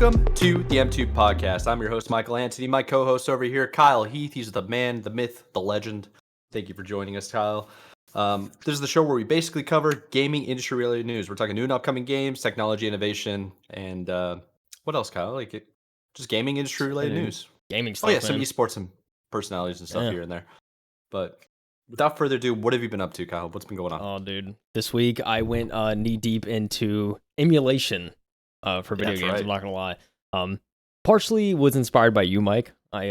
Welcome to the M2 podcast. I'm your host, Michael Anthony. My co-host over here, KyleHeath. He's the man, the myth, the legend. Thank you for joining us, Kyle. This is the show where we basically cover gaming industry-related news. We're talking new and upcoming games, technology, innovation, and what else, Kyle? Just gaming industry-related news. Gaming stuff, some esports and personalities and stuff here and there. But without further ado, what have you been up to, Kyle? What's been going on? Oh, dude. This week, I went knee-deep into emulation for video games, right. I'm not going to lie. Partially was inspired by you, Mike. I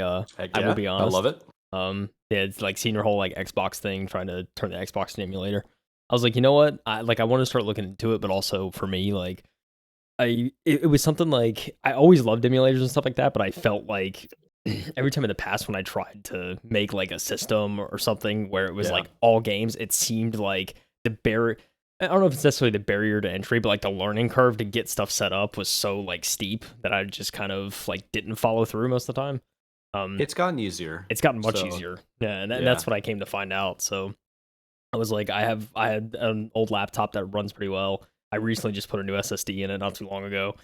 will be honest. I love it. It's like seeing your whole like Xbox thing, trying to turn the Xbox into an emulator. I was like, you know what? I want to start looking into it, but also for me, like, it was something like, I always loved emulators and stuff like that, but I felt like every time in the past when I tried to make like a system or something where it was like all games, it seemed like the barrier, I don't know if it's necessarily the barrier to entry, but like the learning curve to get stuff set up was so like steep that I just kind of like didn't follow through most of the time. It's gotten easier. It's gotten much easier. Yeah, and that's what I came to find out. So I was like, I had an old laptop that runs pretty well. I recently just put a new SSD in it not too long ago.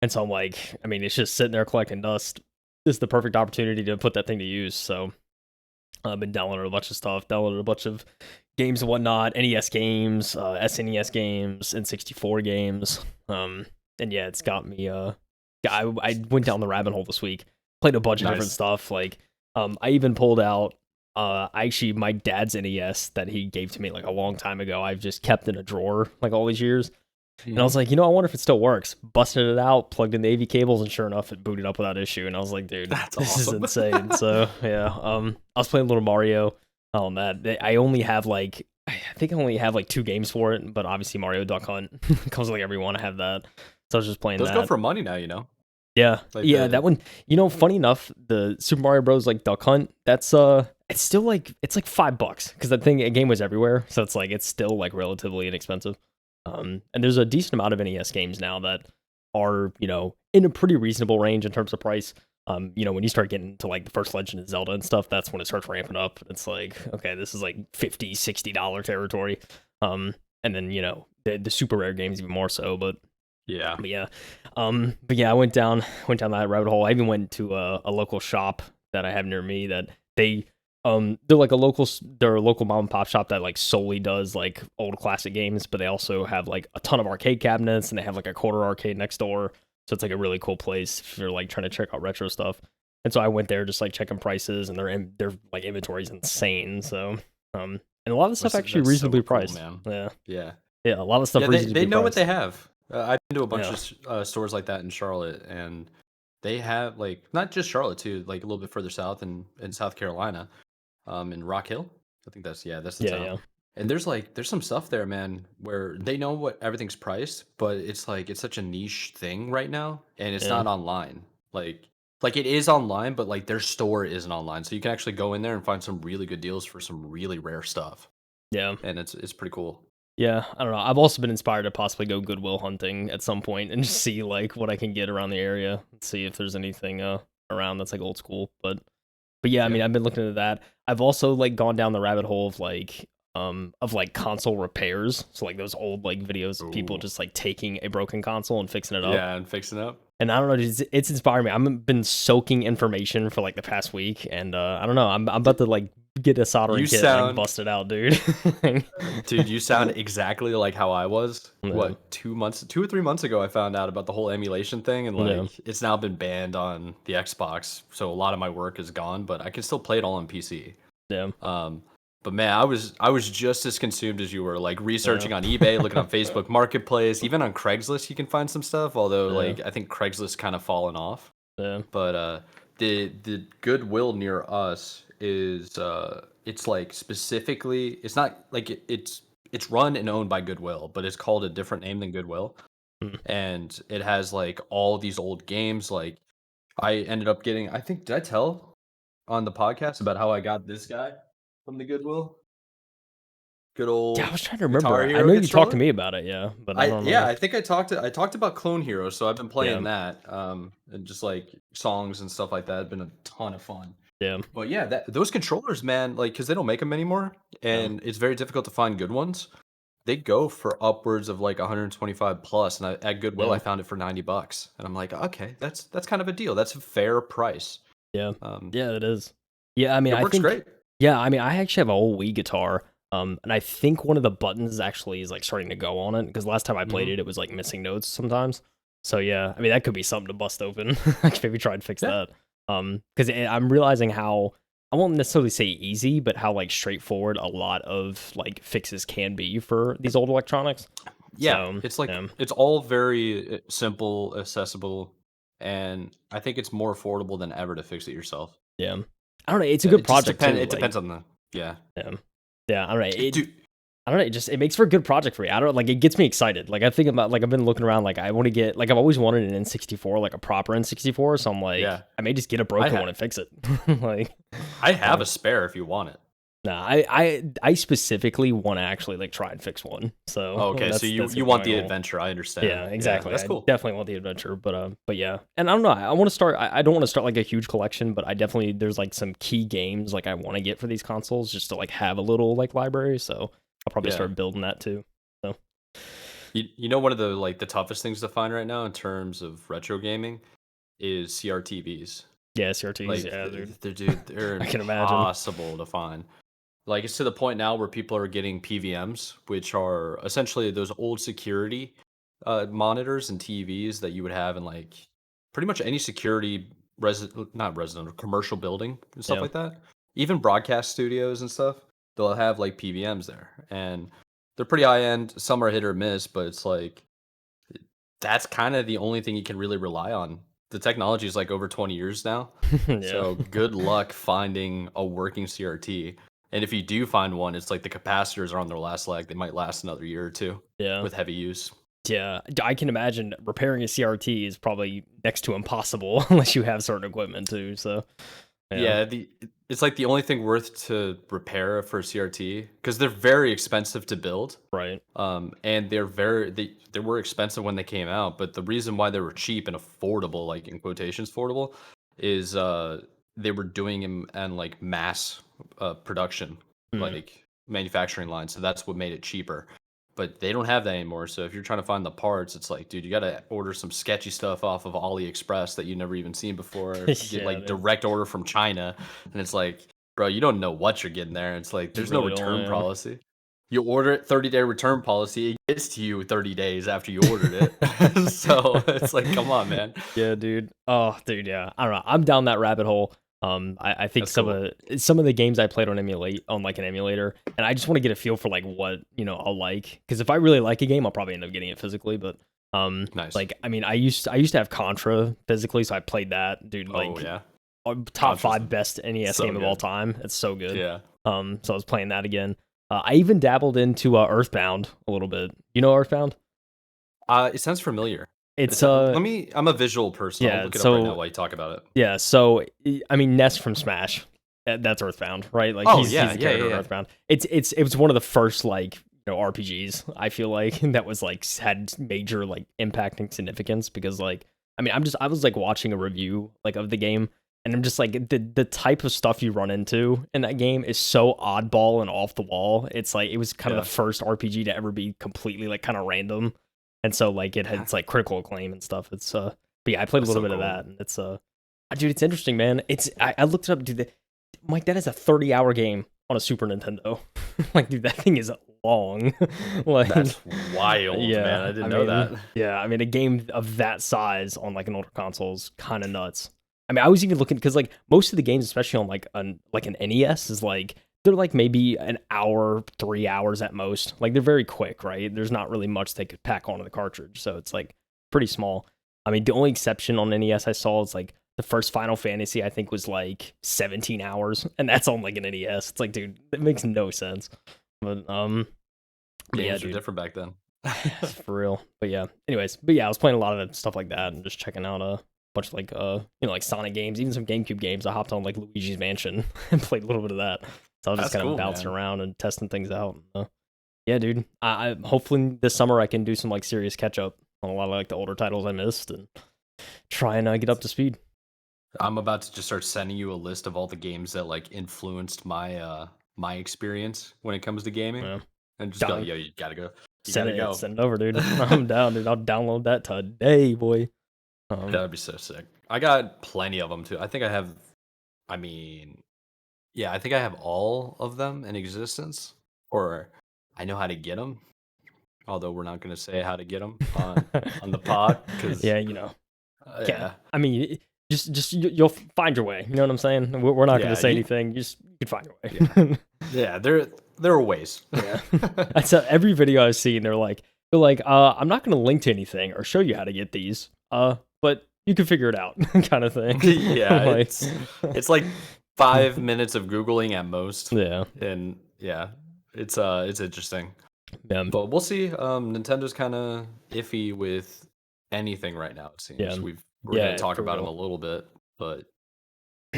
And so I'm like, I mean, it's just sitting there collecting dust. This is the perfect opportunity to put that thing to use. So I've been downloading a bunch of stuff, downloaded a bunch of games and whatnot, NES games, SNES games, N64 games. And yeah, it's got me, I went down the rabbit hole this week, played a bunch of different stuff. Like, I even pulled out, my dad's NES that he gave to me like a long time ago. I've just kept in a drawer like all these years. And I was like, I wonder if it still works. Busted it out, plugged in the AV cables, and sure enough, it booted up without issue. And I was like, dude, this is insane. So yeah, I was playing Little Mario on that. I only have like, I think I only have like 2 games for it, but obviously Mario Duck Hunt comes with like every one. I have that, so I was just playing Those that. go for money now, Yeah, that one. Funny enough, the Super Mario Bros. Like Duck Hunt, that's it's still like it's like $5 because that game was everywhere, so it's still like relatively inexpensive. And there's a decent amount of NES games now that are, in a pretty reasonable range in terms of price. When you start getting to like the first Legend of Zelda and stuff, that's when it starts ramping up. It's like, okay, this is like $50, $60 territory. And then, the super rare games even more so, but yeah. I went down that rabbit hole. I even went to a local shop that I have near me that they're like a local mom and pop shop that like solely does like old classic games, but they also have like a ton of arcade cabinets and they have like a quarter arcade next door. So it's like a really cool place if you're like trying to check out retro stuff. And so I went there just like checking prices, and their like inventory is insane. So and a lot of the stuff actually reasonably priced. Man. Yeah. A lot of stuff. They know what they have. I've been to a bunch of stores like that in Charlotte, and they have like not just Charlotte too, like a little bit further south in South Carolina. In Rock Hill, I think that's the town. Yeah. And there's some stuff there, man, where they know what everything's priced, but it's such a niche thing right now, and it's not online. Like it is online, but like their store isn't online, so you can actually go in there and find some really good deals for some really rare stuff. Yeah, and it's pretty cool. Yeah, I don't know. I've also been inspired to possibly go Goodwill hunting at some point and just see like what I can get around the area, see if there's anything around that's like old school, but yeah, I mean, I've been looking into that. I've also like gone down the rabbit hole of like console repairs. So like those old like videos of people just like taking a broken console and fixing it up. Yeah, and fixing it up. And I don't know, it's inspired me. I've been soaking information for like the past week, and I don't know. I'm about to like get a soldering kit and like, bust it out, dude. Dude, you sound exactly like how I was. Yeah. What, 2 or 3 months ago, I found out about the whole emulation thing, and like it's now been banned on the Xbox, so a lot of my work is gone, but I can still play it all on PC. Yeah. But man, I was just as consumed as you were, like researching on eBay, looking on Facebook Marketplace, even on Craigslist you can find some stuff, although like I think Craigslist kind of fallen off. Yeah. But the Goodwill near us is it's like specifically, it's not like it's run and owned by Goodwill, but it's called a different name than Goodwill. And it has like all these old games. Like I ended up getting, I think, did I tell on the podcast about how I got this guy from the Goodwill? Good old. Yeah, I was trying to remember. I know you talked to me about it, but I don't know. Yeah, I think I talked about Clone Hero, so I've been playing that, and just like songs and stuff like that. It's been a ton of fun. Yeah. But yeah, those controllers, man, like, because they don't make them anymore, and it's very difficult to find good ones. they go for upwards of like 125 plus, and at Goodwill I Yeah. found it for $90, and I'm like, okay, that's kind of a deal. That's a fair price. Yeah. Um, Yeah, it is. Yeah, I mean, it I works think great. yeah, I mean, I actually have a whole Wii guitar, and I think one of the buttons actually is, like, starting to go on it, because last time I played Hmm. it, it was, like, missing notes sometimes. So, yeah, I mean, that could be something to bust open. I could maybe try and fix Yeah, that. Because I'm realizing how I won't necessarily say easy, but how, like, straightforward a lot of, like, fixes can be for these old electronics. yeah. So, It's like yeah. it's all very simple, accessible, and I think it's more affordable than ever to fix it yourself. Yeah. I don't know, it's a good It just project depends. too, It like depends on the yeah. yeah. Yeah, I don't know, Dude, I don't know, it makes for a good project for me. I don't like, it gets me excited. Like, I think about, like, I've been looking around, like, I wanna get like, I've always wanted an N64, like, a proper N64, so I'm like, yeah. I may just get a I broken have one and fix it. Like, I have yeah. a spare if you want it. Nah, I specifically wanna actually, like, try and fix one. So, Oh, okay, so that's you gonna be want my the goal. adventure. I understand. Yeah, Yeah, exactly. that's I cool. definitely want the adventure, but yeah. And I don't know. I want to start. I don't want to start like a huge collection, but I definitely there's like some key games like I want to get for these consoles just to like have a little like library. So I'll probably Yeah. start building that too. So You know one of the like the toughest things to find right now in terms of retro gaming is CRTVs. yeah, CRTs. Like Yeah, dude. they're I can imagine. impossible to find. Like it's to the point now where people are getting PVMs, which are essentially those old security monitors and TVs that you would have in like pretty much any security not resident or commercial building and stuff Yeah. like that. Even broadcast studios and stuff, they'll have like PVMs there, and they're pretty high end. Some are hit or miss, but it's like that's kind of the only thing you can really rely on. The technology is like over 20 years now. Yeah. So good luck finding a working CRT. And if you do find one, it's like the capacitors are on their last leg. They might last another year or two Yeah. with heavy use. Yeah. I can imagine repairing a CRT is probably next to impossible unless you have certain equipment too. So yeah. Yeah, it's like the only thing worth to repair for a CRT because they're very expensive to build. Right. And they were expensive when they came out, but the reason why they were cheap and affordable, like in quotations affordable, is they were doing them and like mass production, Mm. like manufacturing line. So that's what made it cheaper. But they don't have that anymore. So if you're trying to find the parts, it's like, dude, you got to order some sketchy stuff off of AliExpress that you never even seen before. Get Yeah, like dude. direct order from China, and it's like, bro, you don't know what you're getting there. It's like You there's no really don't, return man. policy. You order it, 30-day return policy. It gets to you 30 days after you ordered it. So it's like, come on, man. Yeah, dude. Oh, dude, yeah. I don't know. I'm down that rabbit hole. I think That's cool. some of the games I played on like an emulator, and I just want to get a feel for like what I'll like. Because if I really like a game, I'll probably end up getting it physically. But Nice. like I mean, I used to have Contra physically, so I played that, dude. Oh Like yeah. top Contra's 5 best NES so game of all good. time. It's so good. Yeah. So I was playing that again. I even dabbled into Earthbound a little bit. You know Earthbound? It sounds familiar. It's Let me. I'm a visual person. I'll yeah. look it up right now So while you talk about it. yeah, so I mean Ness from Smash, that's Earthbound, right? Like Oh he's yeah, the yeah, yeah, character of yeah. Earthbound. It was one of the first like RPGs I feel like that was like had major like impacting significance because like I mean I was like watching a review like of the game and I'm just like the type of stuff you run into in that game is so oddball and off the wall. It's like it was kind of Yeah. the first RPG to ever be completely like kind of random, and so like it had it's like critical acclaim and stuff. It's but yeah, I played a That's little so bit of cool. that, and it's dude, it's interesting, man. I looked it up, dude. Mike, that is a 30-hour game on a Super Nintendo. Like, dude, that thing is long. Like, That's wild, man. I yeah, didn't know that. yeah, I mean, a game of that size on like an older console is kind of nuts. I mean, I was even looking because like most of the games, especially on like an NES, is like they're like maybe an hour, 3 hours at most. Like they're very quick, right? There's not really much they could pack onto the cartridge, so it's like pretty small. I mean, the only exception on NES I saw is like the first Final Fantasy, I think, was like 17 hours, and that's on like an NES. It's like, dude, that makes no sense. But yeah, Games were dude, different back then. for real. But yeah, anyways, but yeah, I was playing a lot of stuff like that and just checking out a bunch of like like Sonic games, even some GameCube games. I hopped on like Luigi's Mansion and played a little bit of that. So I was just That's kind of cool, bouncing man. around and testing things out. Yeah, dude. I hopefully this summer I can do some like serious catch up on a lot of like the older titles I missed and try and get up to speed. I'm about to just start sending you a list of all the games that like influenced my my experience when it comes to gaming. Yeah. and just be like, yo, you gotta go. Send it over, dude. I'm down, dude. I'll download that today, boy. That'd be so sick. I got plenty of them too. I think I have. I think I have all of them in existence, or I know how to get them. Although we're not going to say how to get them on the pod, because yeah, yeah. I mean, just you'll find your way. You know what I'm saying? We're not going to say anything. You can find your way. Yeah, there are ways. Yeah, that's every video I've seen. They're like, I'm not going to link to anything or show you how to get these. But you can figure it out, kind of thing. Yeah, it's like 5 minutes of Googling at most. Yeah, and yeah, it's interesting. Yeah. But we'll see. Nintendo's kind of iffy with anything right now, it seems. Yeah. We're going to talk about them a little bit, but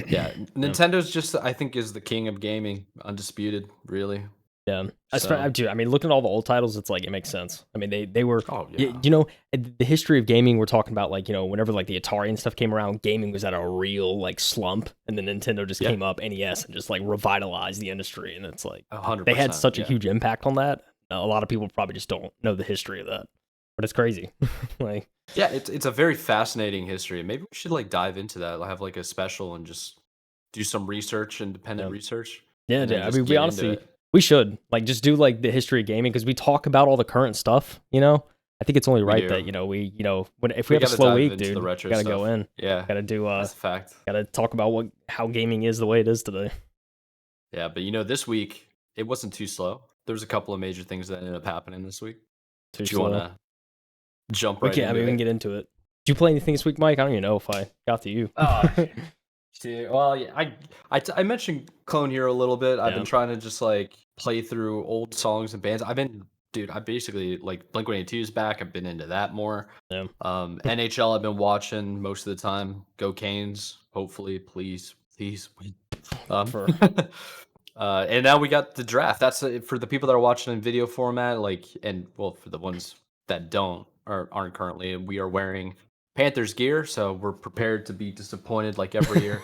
yeah, Nintendo's just, I think, is the king of gaming, undisputed, really. Yeah, I mean, looking at all the old titles, it's like it makes sense. I mean, they were, the history of gaming. We're talking about whenever the Atari and stuff came around, gaming was at a real slump, and then Nintendo just came up, NES, and just revitalized the industry. And it's 100%, they had such a huge impact on that. A lot of people probably just don't know the history of that, but it's crazy. Yeah, it's a very fascinating history. Maybe we should dive into that. Have a special and just do some research, independent research. Yeah, I mean, we honestly. We should just do the history of gaming, because we talk about all the current stuff. I think it's only right that if we have a slow week, dude, we gotta go in. Yeah, gotta do. That's a fact. Gotta talk about how gaming is the way it is today. Yeah, but this week it wasn't too slow. There was a couple of major things that ended up happening this week. Do you want to jump right into it? We can get into it. Did you play anything this week, Mike? I don't even know if I got to you. Well, yeah, I mentioned Clone Hero a little bit. I've been trying to just play through old songs and bands. I basically Blink-182 is back. I've been into that more. Yeah. NHL I've been watching most of the time. Go Canes. Hopefully, please win. And now we got the draft. That's for the people that are watching in video format. For the ones that aren't currently, we are wearing Panthers gear, so we're prepared to be disappointed every year.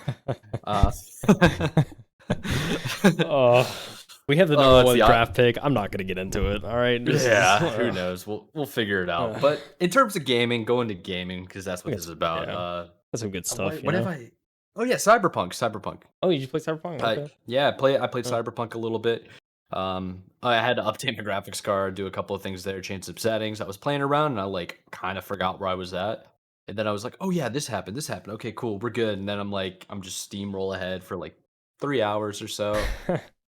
We have the number one draft pick. I'm not going to get into it. All right. Who knows? We'll figure it out. But in terms of gaming, going to gaming, because that's what this is about. That's some good stuff. What have I? Oh yeah, Cyberpunk. Oh, you play Cyberpunk? Okay. I played Cyberpunk a little bit. I had to update my graphics card, do a couple of things there, change some settings. I was playing around and I kind of forgot where I was at. And then I was like, oh yeah, this happened. Okay, cool, we're good. And then I'm just steamroll ahead for 3 hours or so,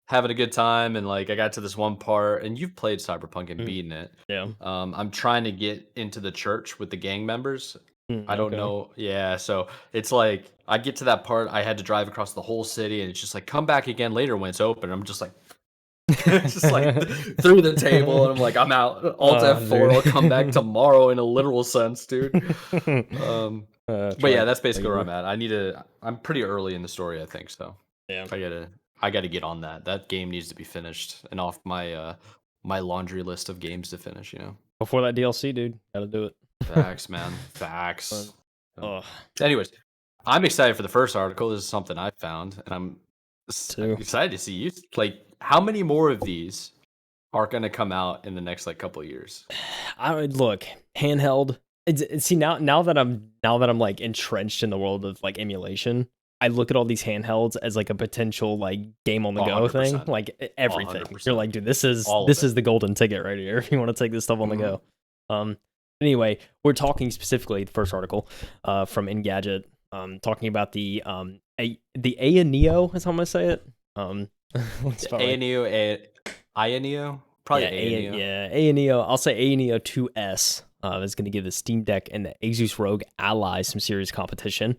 having a good time. And I got to this one part, and you've played Cyberpunk and beaten it. Yeah. I'm trying to get into the church with the gang members. I don't know. Yeah, so it's I get to that part, I had to drive across the whole city, and it's just come back again later when it's open. I'm just just through the table, and I'm out. Alt F4. I'll come back tomorrow in a literal sense, dude. But yeah, that's basically where I'm at. I'm pretty early in the story, I think. So yeah, I gotta get on that. That game needs to be finished and off my my laundry list of games to finish. Before that DLC, dude, gotta do it. Facts, man. Facts. Anyways, I'm excited for the first article. This is something I found, and I'm excited to see you. How many more of these are going to come out in the next couple of years? I would look handheld. See now that I'm entrenched in the world of emulation, I look at all these handhelds as a potential game on the go thing. Everything. 100%. You're dude, this is the golden ticket right here if you want to take this stuff on the go. Anyway, we're talking specifically the first article from Engadget, talking about the Ayaneo is how I'm gonna say it. Ayaneo, probably Ayaneo. Yeah, Ayaneo. I'll say Ayaneo 2S is going to give the Steam Deck and the ASUS ROG Ally some serious competition.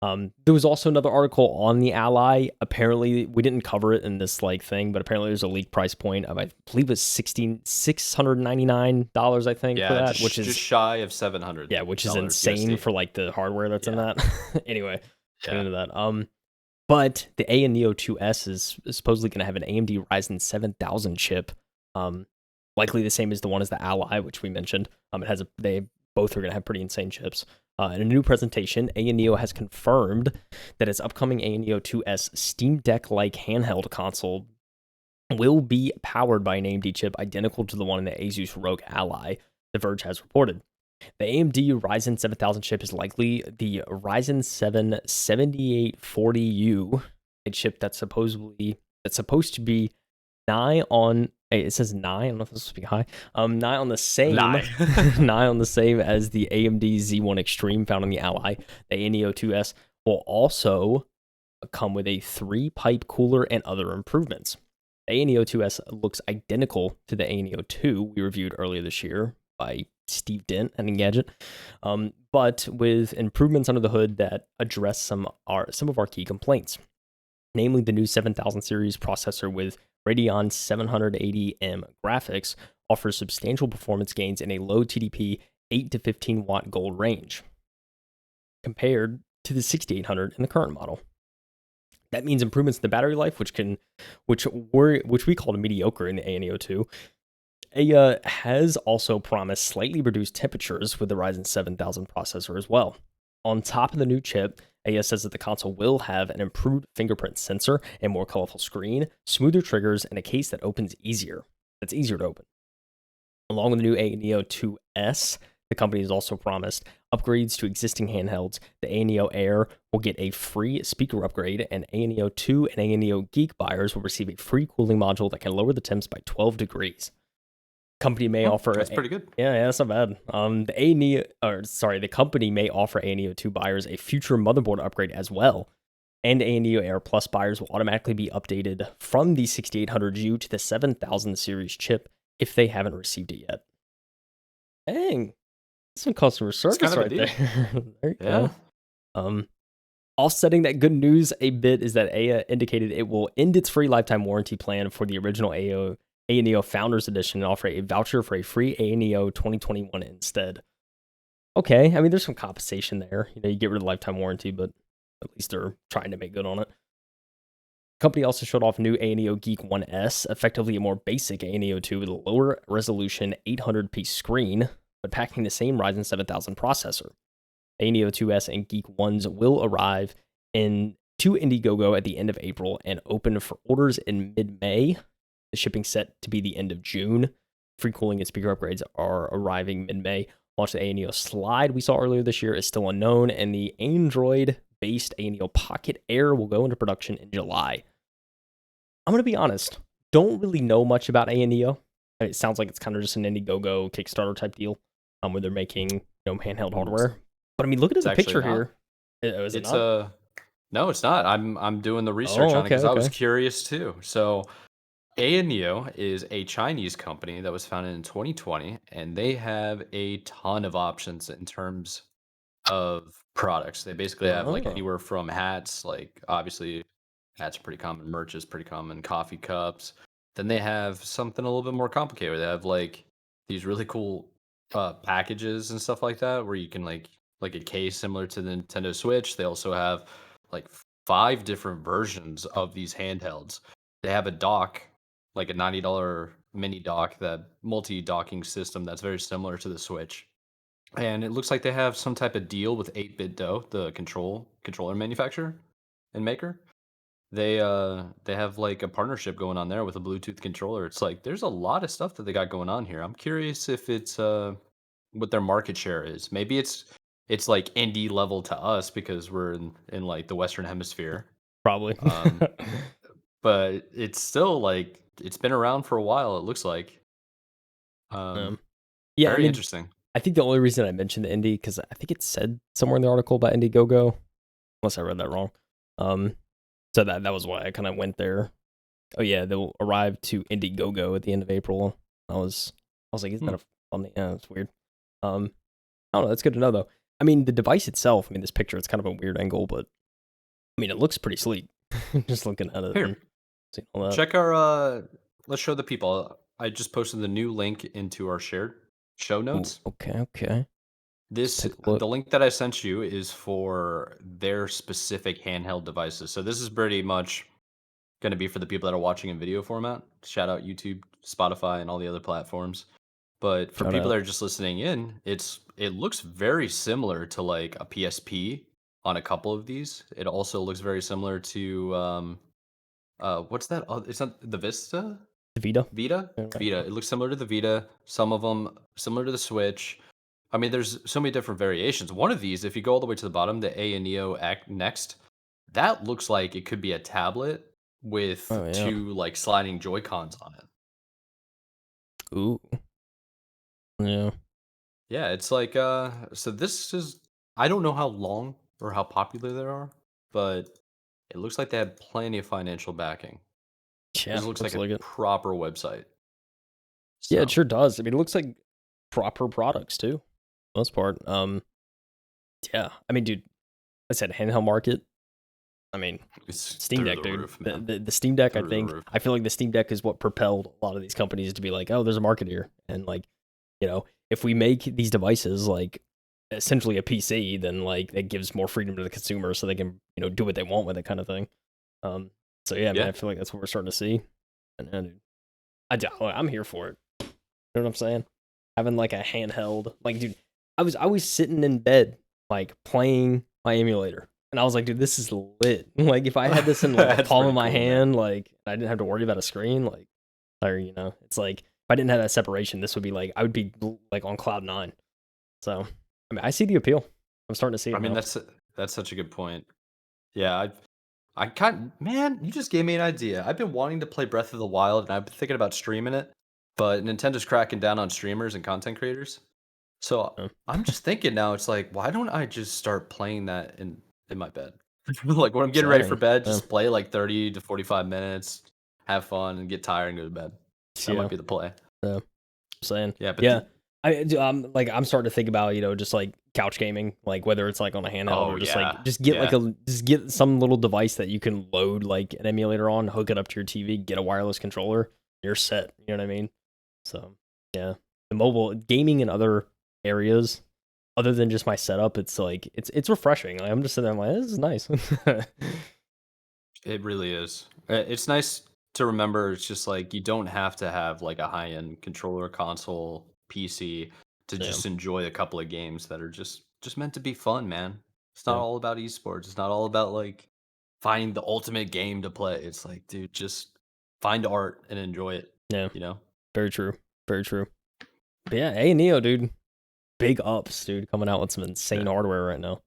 There was also another article on the Ally. Apparently, we didn't cover it in this thing, but apparently there's a leaked price point of, I believe it's $699, I think, for that, which is just shy of $700. Yeah, which is insane USD. For the hardware that's in that. Anyway, get into that. But the Ayaneo 2S is supposedly going to have an AMD Ryzen 7000 chip, likely the same as the one as the Ally, which we mentioned. They both are going to have pretty insane chips. In a new presentation, Ayaneo has confirmed that its upcoming Ayaneo 2S Steam Deck-like handheld console will be powered by an AMD chip identical to the one in the ASUS ROG Ally, The Verge has reported. The AMD Ryzen 7000 chip is likely the Ryzen 7 7840U, a chip that's supposed to be nigh on. It says nigh. I don't know if this will be high. Nigh on the same. Nigh on the same as the AMD Z1 Extreme found on the Ally. The Ayaneo 2S will also come with a 3-pipe cooler and other improvements. The Ayaneo 2S looks identical to the Ayaneo 2 we reviewed earlier this year by Steve Dent and Engadget, but with improvements under the hood that address some of our key complaints, namely the new 7000 series processor with Radeon 780M graphics offers substantial performance gains in a low TDP 8 to 15 watt gold range compared to the 6800 in the current model. That means improvements in the battery life, which we called mediocre in the Ayaneo 2. Has also promised slightly reduced temperatures with the Ryzen 7000 processor as well. On top of the new chip, AS says that the console will have an improved fingerprint sensor, a more colorful screen, smoother triggers, and a case that opens easier. That's easier to open. Along with the new Ayaneo 2S, the company has also promised upgrades to existing handhelds. The Ayaneo Air will get a free speaker upgrade, and Ayaneo 2 and Ayaneo Geek buyers will receive a free cooling module that can lower the temps by 12 degrees. Company may offer. That's pretty good. Yeah, that's not bad. The company may offer Ayaneo 2 buyers a future motherboard upgrade as well, and Ayaneo Air Plus buyers will automatically be updated from the 6800U to the 7000 series chip if they haven't received it yet. Dang, some customer service right there. There you go. Offsetting that good news a bit is that Aya indicated it will end its free lifetime warranty plan for the original Ayaneo Founders Edition and offer a voucher for a free Ayaneo 2021 instead. Okay, I mean, there's some compensation there. You get rid of the lifetime warranty, but at least they're trying to make good on it. The company also showed off new Ayaneo Geek 1S, effectively a more basic Ayaneo 2 with a lower resolution 800p screen, but packing the same Ryzen 7000 processor. Ayaneo 2S and Geek 1s will arrive to Indiegogo at the end of April and open for orders in mid-May. The shipping set to be the end of June. Free cooling and speaker upgrades are arriving mid-May. Launch the Ayaneo Slide we saw earlier this year is still unknown, and the Android-based Ayaneo Pocket Air will go into production in July. I'm going to be honest, don't really know much about Ayaneo. It sounds like it's kind of just an Indiegogo Kickstarter type deal where they're making handheld hardware. But I mean, look at the picture here. Is it not? No, it's not. I'm doing the research on it because I was curious too. So Ayaneo is a Chinese company that was founded in 2020, and they have a ton of options in terms of products. They basically have like anywhere from hats, like obviously hats are pretty common, merch is pretty common, coffee cups. Then they have something a little bit more complicated where they have like these really cool packages and stuff like that where you can like a case similar to the Nintendo Switch. They also have like 5 different versions of these handhelds. They have a dock, like a $90 mini dock, that multi-docking system that's very similar to the Switch. And it looks like they have some type of deal with 8BitDo, the controller manufacturer and maker. They have like a partnership going on there with a Bluetooth controller. It's like there's a lot of stuff that they got going on here. I'm curious if it's what their market share is. Maybe it's like indie level to us because we're in like the Western Hemisphere. Probably. But it's still like it's been around for a while, it looks like. Very interesting. I think the only reason I mentioned the indie because I think it said somewhere in the article about Indiegogo, unless I read that wrong. So that was why I kind of went there. Oh yeah, they'll arrive to Indiegogo at the end of April. I was like, isn't that a fun? Yeah, it's weird. I don't know. That's good to know though. I mean, the device itself. I mean, this picture. It's kind of a weird angle, but I mean, it looks pretty sleek. Just looking at it. Here, check our. Let's show the people. I just posted the new link into our shared show notes. Ooh, okay. The link that I sent you is for their specific handheld devices. So this is pretty much going to be for the people that are watching in video format. Shout out YouTube, Spotify, and all the other platforms. But for people that are just listening in, it looks very similar to like a PSP on a couple of these. It also looks very similar to What's that? It's not the Vista. The Vita. Vita? Vita. It looks similar to the Vita. Some of them similar to the Switch. I mean, there's so many different variations. One of these, if you go all the way to the bottom, the Ayaneo Act Next, that looks like it could be a tablet with Oh yeah. two like sliding Joy Cons on it. Ooh. Yeah. Yeah, it's like so this is I don't know how long or how popular they are, but it looks like they have plenty of financial backing. Yeah. This looks like Looks a like it. proper website. Yeah, it So sure does. I mean, it looks like proper products too. Most part. Yeah. I mean, dude, I said handheld market. I mean, it's Steam through Deck, the dude. roof, man. The Steam Deck, Through the roof. I feel like the Steam Deck is what propelled a lot of these companies to be like, oh, there's a market here. And like, if we make these devices like essentially a PC, then like it gives more freedom to the consumer so they can, do what they want with it kind of thing. So yeah, man, Yeah. I feel like that's what we're starting to see. And I'm here for it. You know what I'm saying? Having like a handheld, like, dude, I was sitting in bed like playing my emulator, and I was like, dude, this is lit. Like, if I had this in like the That's palm of pretty my cool, man. hand, like I didn't have to worry about a screen, like, or it's like if I didn't have that separation, this would be like I would be like on cloud nine. So, I mean, I see the appeal. I'm starting to see it I mean, now. that's such a good point. Yeah, I kind man, you just gave me an idea. I've been wanting to play Breath of the Wild, and I've been thinking about streaming it, but Nintendo's cracking down on streamers and content creators. So Uh, I'm just thinking now, it's like, why don't I just start playing that in my bed? Like when I'm getting ready for saying, bed, yeah, just play like 30 to 45 minutes, have fun, and get tired and go to bed. That yeah, might be the play. yeah. Saying. Yeah, but Yeah. I'm starting to think about, just like couch gaming, like whether it's like on a handheld oh or just yeah, like yeah, just get some little device that you can load like an emulator on, hook it up to your TV, get a wireless controller, you're set. You know what I mean? So yeah. The mobile gaming in other areas other than just my setup, it's like it's refreshing. Like I'm just sitting there, I'm like, this is nice. it really is. It's nice to remember. It's just like you don't have to have like a high end controller, console, PC to Yeah. just enjoy a couple of games that are just meant to be fun, man. It's not Yeah. all about esports. It's not all about like finding the ultimate game to play. It's like, dude, just find art and enjoy it. Yeah. You know. Very true. Very true. But yeah, hey Neo, dude. Big ups, dude, coming out with some insane Yeah. hardware right now.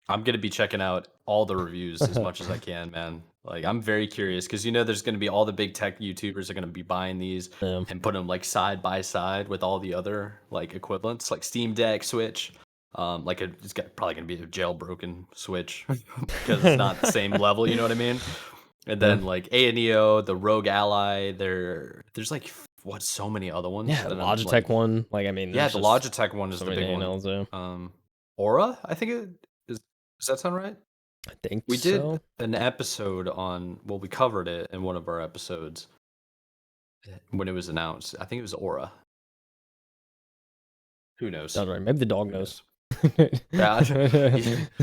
I'm gonna be checking out all the reviews as much as I can, man. Like I'm very curious because there's gonna be all the big tech YouTubers are gonna be buying these Yeah. and put them like side by side with all the other like equivalents, like Steam Deck, Switch. Probably gonna be a jailbroken Switch because it's not the same level. You know what I mean? And Yeah. then like Ayaneo, the Rogue Ally. There's like so many other ones. Yeah, the And I'm Logitech one. Like, I mean, yeah, there's the just Logitech one is so the many big one. handhelds. Yeah. Aura, I think it is. Does that sound right? I think We did so. an episode on, well, we covered it in one of our episodes when it was announced. I think it was Aura. Who knows? Sounds right. Maybe the dog Who knows. knows? Yeah,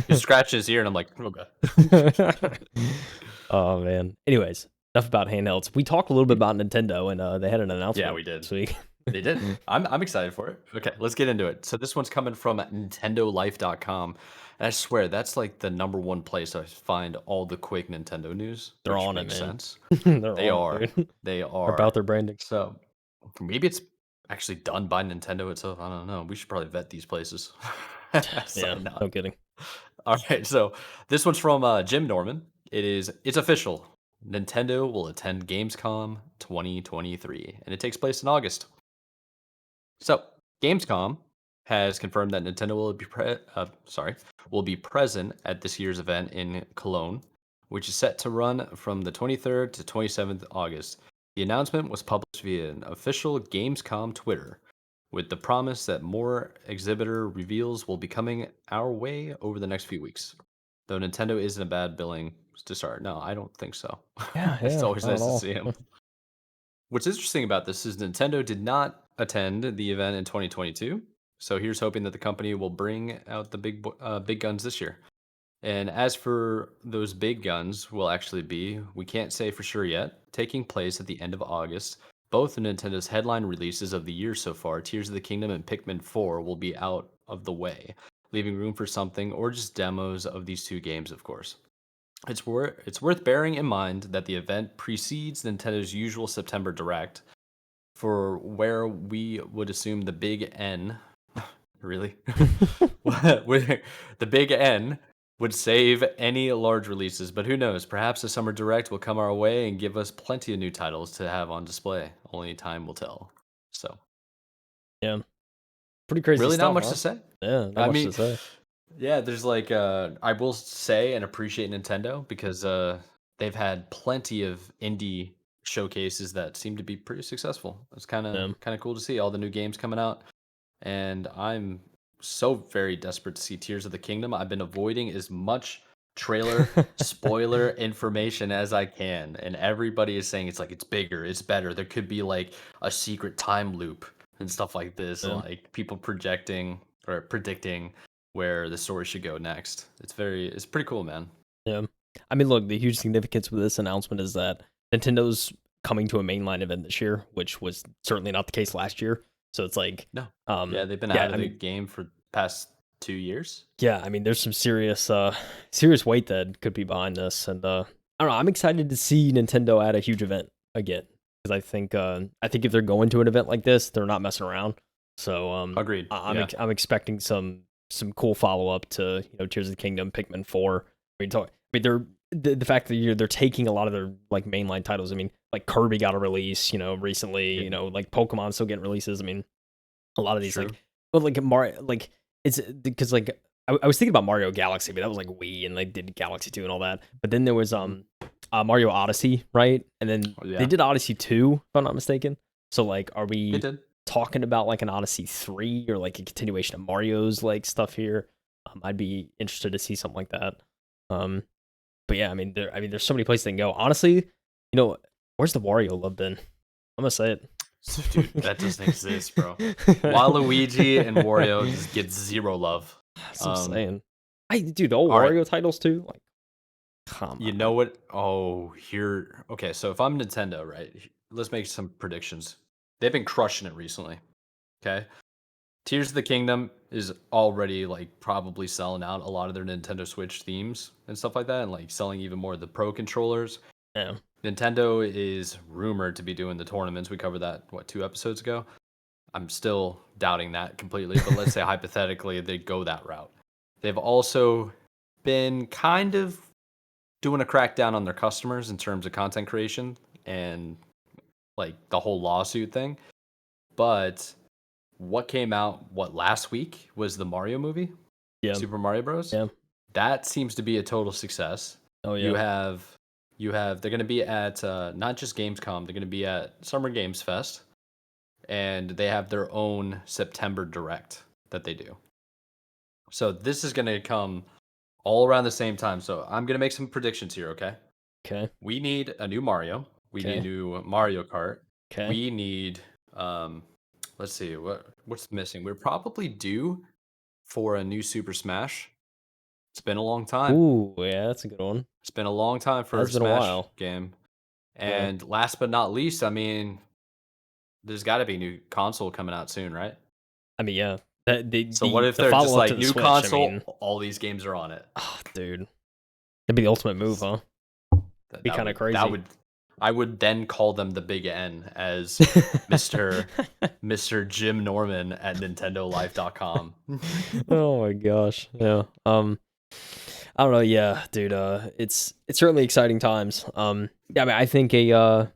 he scratched his ear, and I'm like, okay. Oh man. Anyways, enough about handhelds. We talked a little bit about Nintendo, and they had an announcement. Yeah, we did. this week. They did. I'm excited for it. Okay, let's get into it. So this one's coming from NintendoLife.com. And I swear that's like the number one place I find all the quick Nintendo news, They're which on it, makes man. sense. They're They on are. it, dude. They They're are. about their branding. So maybe it's actually done by Nintendo itself. I don't know. We should probably vet these places. Yeah, Sign up. no kidding. All right. So this one's from Jim Norman. It's official. Nintendo will attend Gamescom 2023, and it takes place in August. So Gamescom has confirmed that Nintendo will be present at this year's event in Cologne, which is set to run from the 23rd to 27th August. The announcement was published via an official Gamescom Twitter, with the promise that more exhibitor reveals will be coming our way over the next few weeks. Though Nintendo isn't a bad billing to start. No, I don't think so. Yeah, It's yeah, always not at nice to all. see him. What's interesting about this is Nintendo did not attend the event in 2022, so here's hoping that the company will bring out the big guns this year. And as for those big guns will actually be, we can't say for sure yet, taking place at the end of August. Both of Nintendo's headline releases of the year so far, Tears of the Kingdom and Pikmin 4, will be out of the way, leaving room for something or just demos of these two games, of course. It's worth bearing in mind that the event precedes Nintendo's usual September Direct, for where we would assume the big N, really, where the big N would save any large releases. But who knows? Perhaps a summer Direct will come our way and give us plenty of new titles to have on display. Only time will tell. So, Yeah, pretty crazy really, not stuff, much huh? to say. Yeah, not I much mean, to say. yeah, there's like I will say and appreciate Nintendo because they've had plenty of indie showcases that seem to be pretty successful. It's Yeah. kind of cool to see all the new games coming out, and I'm so very desperate to see Tears of the Kingdom. I've been avoiding as much trailer spoiler information as I can, and everybody is saying it's like it's bigger, it's better. There could be like a secret time loop and stuff like this, Yeah. like people projecting or predicting where the story should go next. It's pretty cool, man. Yeah. I mean, look, the huge significance with this announcement is that Nintendo's coming to a mainline event this year, which was certainly not the case last year. So it's like, No. Yeah, they've been yeah, out of I the mean, game for past 2 years. yeah, I mean, there's some serious weight that could be behind this, and I don't know. I'm excited to see Nintendo at a huge event again because I think if they're going to an event like this, they're not messing around. So Agreed. Yeah. I'm expecting some cool follow up to Tears of the Kingdom, Pikmin 4. I mean they're the fact that they're taking a lot of their like mainline titles. I mean, like Kirby got a release, recently. Yeah. Like Pokemon still getting releases. I mean, a lot of these True. like, but like Mario, like it's because like I was thinking about Mario Galaxy, but that was like Wii and they did Galaxy 2 and all that. But then there was Mario Odyssey, right? And then Yeah. they did Odyssey 2, if I'm not mistaken. So like, are They we did. talking about like an Odyssey 3 or like a continuation of Mario's like stuff here? I'd be interested to see something like that. But yeah, I mean, there's so many places they can go. Honestly, where's the Wario love been? I'm gonna say it. Dude, that doesn't exist, bro. Waluigi and Wario just get zero love. That's what I'm saying. Dude, the old all right. Wario titles too. Like, come You on. know what? Oh, here. Okay, so if I'm Nintendo, right? Let's make some predictions. They've been crushing it recently. Okay. Tears of the Kingdom is already like probably selling out a lot of their Nintendo Switch themes and stuff like that, and like selling even more of the Pro controllers. Yeah. Nintendo is rumored to be doing the tournaments. We covered that 2 episodes ago. I'm still doubting that completely, but let's say hypothetically they go that route. They've also been kind of doing a crackdown on their customers in terms of content creation and like the whole lawsuit thing. But what came out last week was the Mario movie, Yeah. Super Mario Bros. Yeah. That seems to be a total success. Oh yeah. You have they're going to be at not just Gamescom, they're going to be at Summer Games Fest, and they have their own September Direct that they do. So this is going to come all around the same time. So I'm going to make some predictions here, okay? Okay. We need a new Mario. We need a new Mario Kart. Okay. We need let's see what's missing. We're probably due for a new Super Smash. It's been a long time. Ooh, yeah, that's a good one. It's been a long time for a It's been a Smash while. game. And last but not least, I mean, there's got to be a new console coming out soon, right? I mean, yeah. So what if they're just like new Switch, console? I mean, all these games are on it. oh, dude, that'd be the ultimate move, huh? Be kind of crazy. I would then call them the Big N as Mr. Jim Norman at NintendoLife.com. Oh my gosh, yeah. I don't know, yeah, dude. It's certainly exciting times. Yeah, I mean, I think I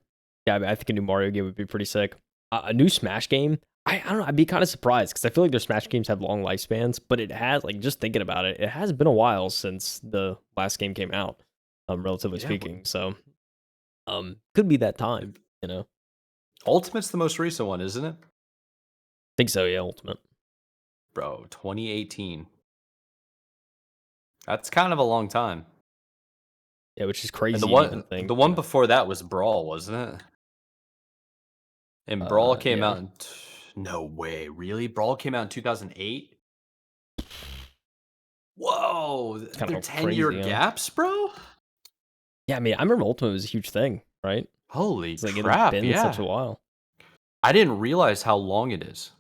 think a new Mario game would be pretty sick. A new Smash game. I don't know. I'd be kind of surprised because I feel like their Smash games have long lifespans, but it has like just thinking about it, it has been a while since the last game came out. Relatively speaking, so could be that time, Ultimate's the most recent one, isn't it? Think so, yeah. Ultimate, bro, 2018. That's kind of a long time. Yeah, which is crazy. And the one before that was Brawl, wasn't it? And Brawl came out in no way, really? Brawl came out in 2008? Whoa, they're 10-year gaps, bro? Yeah, I mean, I remember Ultimate was a huge thing, right? Holy crap, it's been such a while. I didn't realize how long it is.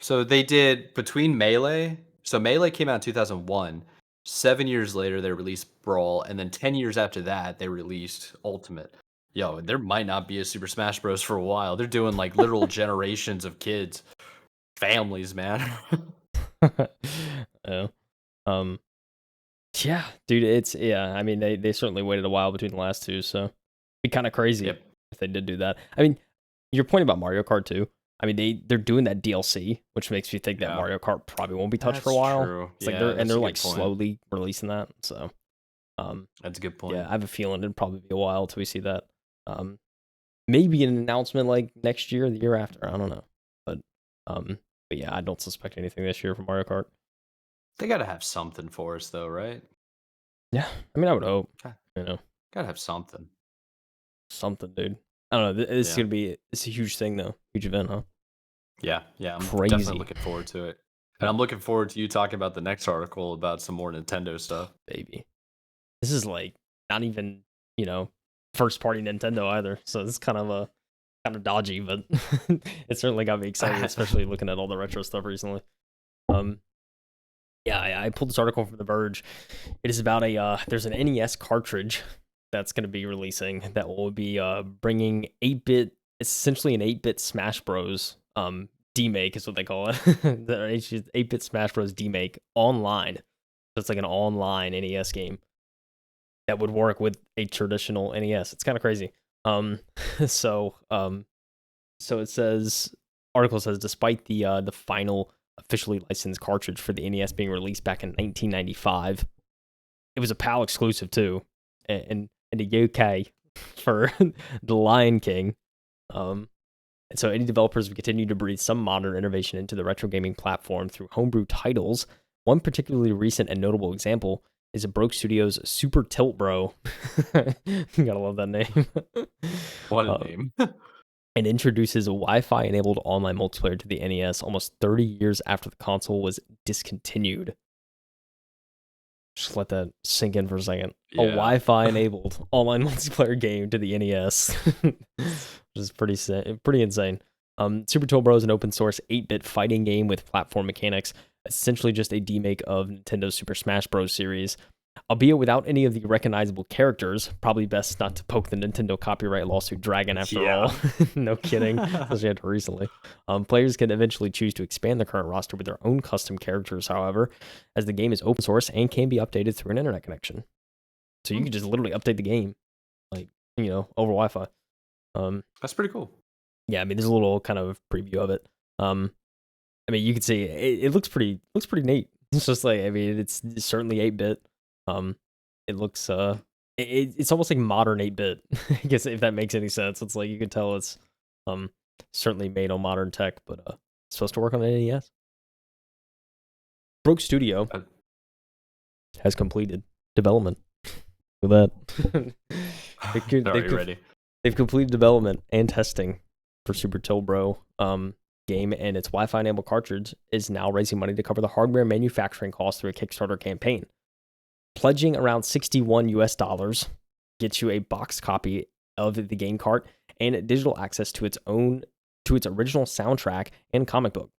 So they did between Melee. So Melee came out in 2001. 7 years later, they released Brawl, and then 10 years after that, they released Ultimate. Yo, there might not be a Super Smash Bros. For a while. They're doing, like, literal generations of kids. Families, man. Yeah. Um, yeah, dude, I mean, they certainly waited a while between the last two, so it'd be kind of crazy Yep. if they did do that. I mean, your point about Mario Kart too. I mean, they're doing that DLC, which makes me think that Yeah. Mario Kart probably won't be touched for a That's while. true. It's like Yeah, they're that's a like good point. slowly releasing that. So, That's a good point. yeah, I have a feeling it'd probably be a while till we see that. Maybe an announcement like next year, or the year after. I don't know, but yeah, I don't suspect anything this year for Mario Kart. They gotta have something for us, though, right? Yeah, I mean, I would hope. Okay. You know, Gotta have something. something, dude. I don't know. This is Yeah. gonna be it's a huge thing though, huge event, huh? Yeah, I'm Crazy. definitely looking forward to it. And I'm looking forward to you talking about the next article about some more Nintendo stuff. Baby, this is like not even first party Nintendo either, so it's kind of dodgy, but it certainly got me excited, especially looking at all the retro stuff recently. Yeah, I pulled this article from The Verge. It is about there's an NES cartridge that's going to be releasing that will be bringing 8-bit, essentially an 8-bit Smash Bros. Demake is what they call it. The 8-bit Smash Bros. Demake online. So it's like an online NES game that would work with a traditional NES. It's kind of crazy. So it says, article says, despite the final officially licensed cartridge for the NES being released back in 1995, it was a PAL exclusive too, in the UK for The Lion King. And so any developers have continued to breathe some modern innovation into the retro gaming platform through homebrew titles. One particularly recent and notable example is Broke Studios' Super Tilt Bro. Gotta love that name. What a name. And introduces a Wi-Fi enabled online multiplayer to the NES almost 30 years after the console was discontinued. Just let that sink in for a second. Yeah. A Wi-Fi enabled online multiplayer game to the NES, which is pretty insane. Super Tilt Bro is an open source 8-bit fighting game with platform mechanics, essentially just a demake of Nintendo's Super Smash Bros. Series. Albeit without any of the recognizable characters, probably best not to poke the Nintendo copyright lawsuit dragon after all. No kidding, especially after recently. Players can eventually choose to expand the current roster with their own custom characters, however, as the game is open source and can be updated through an internet connection. So you can just literally update the game, like, over Wi-Fi. That's pretty cool. Yeah, I mean, there's a little kind of preview of it. I mean, you can see it looks pretty neat. It's just like, I mean, it's certainly 8-bit. It looks it's almost like modern 8-bit. I guess if that makes any sense. It's like you can tell it's certainly made on modern tech, but it's supposed to work on an NES. Broke Studio has completed development with that. They've completed development and testing for Super Tilt Bro game, and its Wi-Fi enabled cartridge is now raising money to cover the hardware manufacturing costs through a Kickstarter campaign. Pledging around $61 gets you a box copy of the game cart and digital access to its original soundtrack and comic book.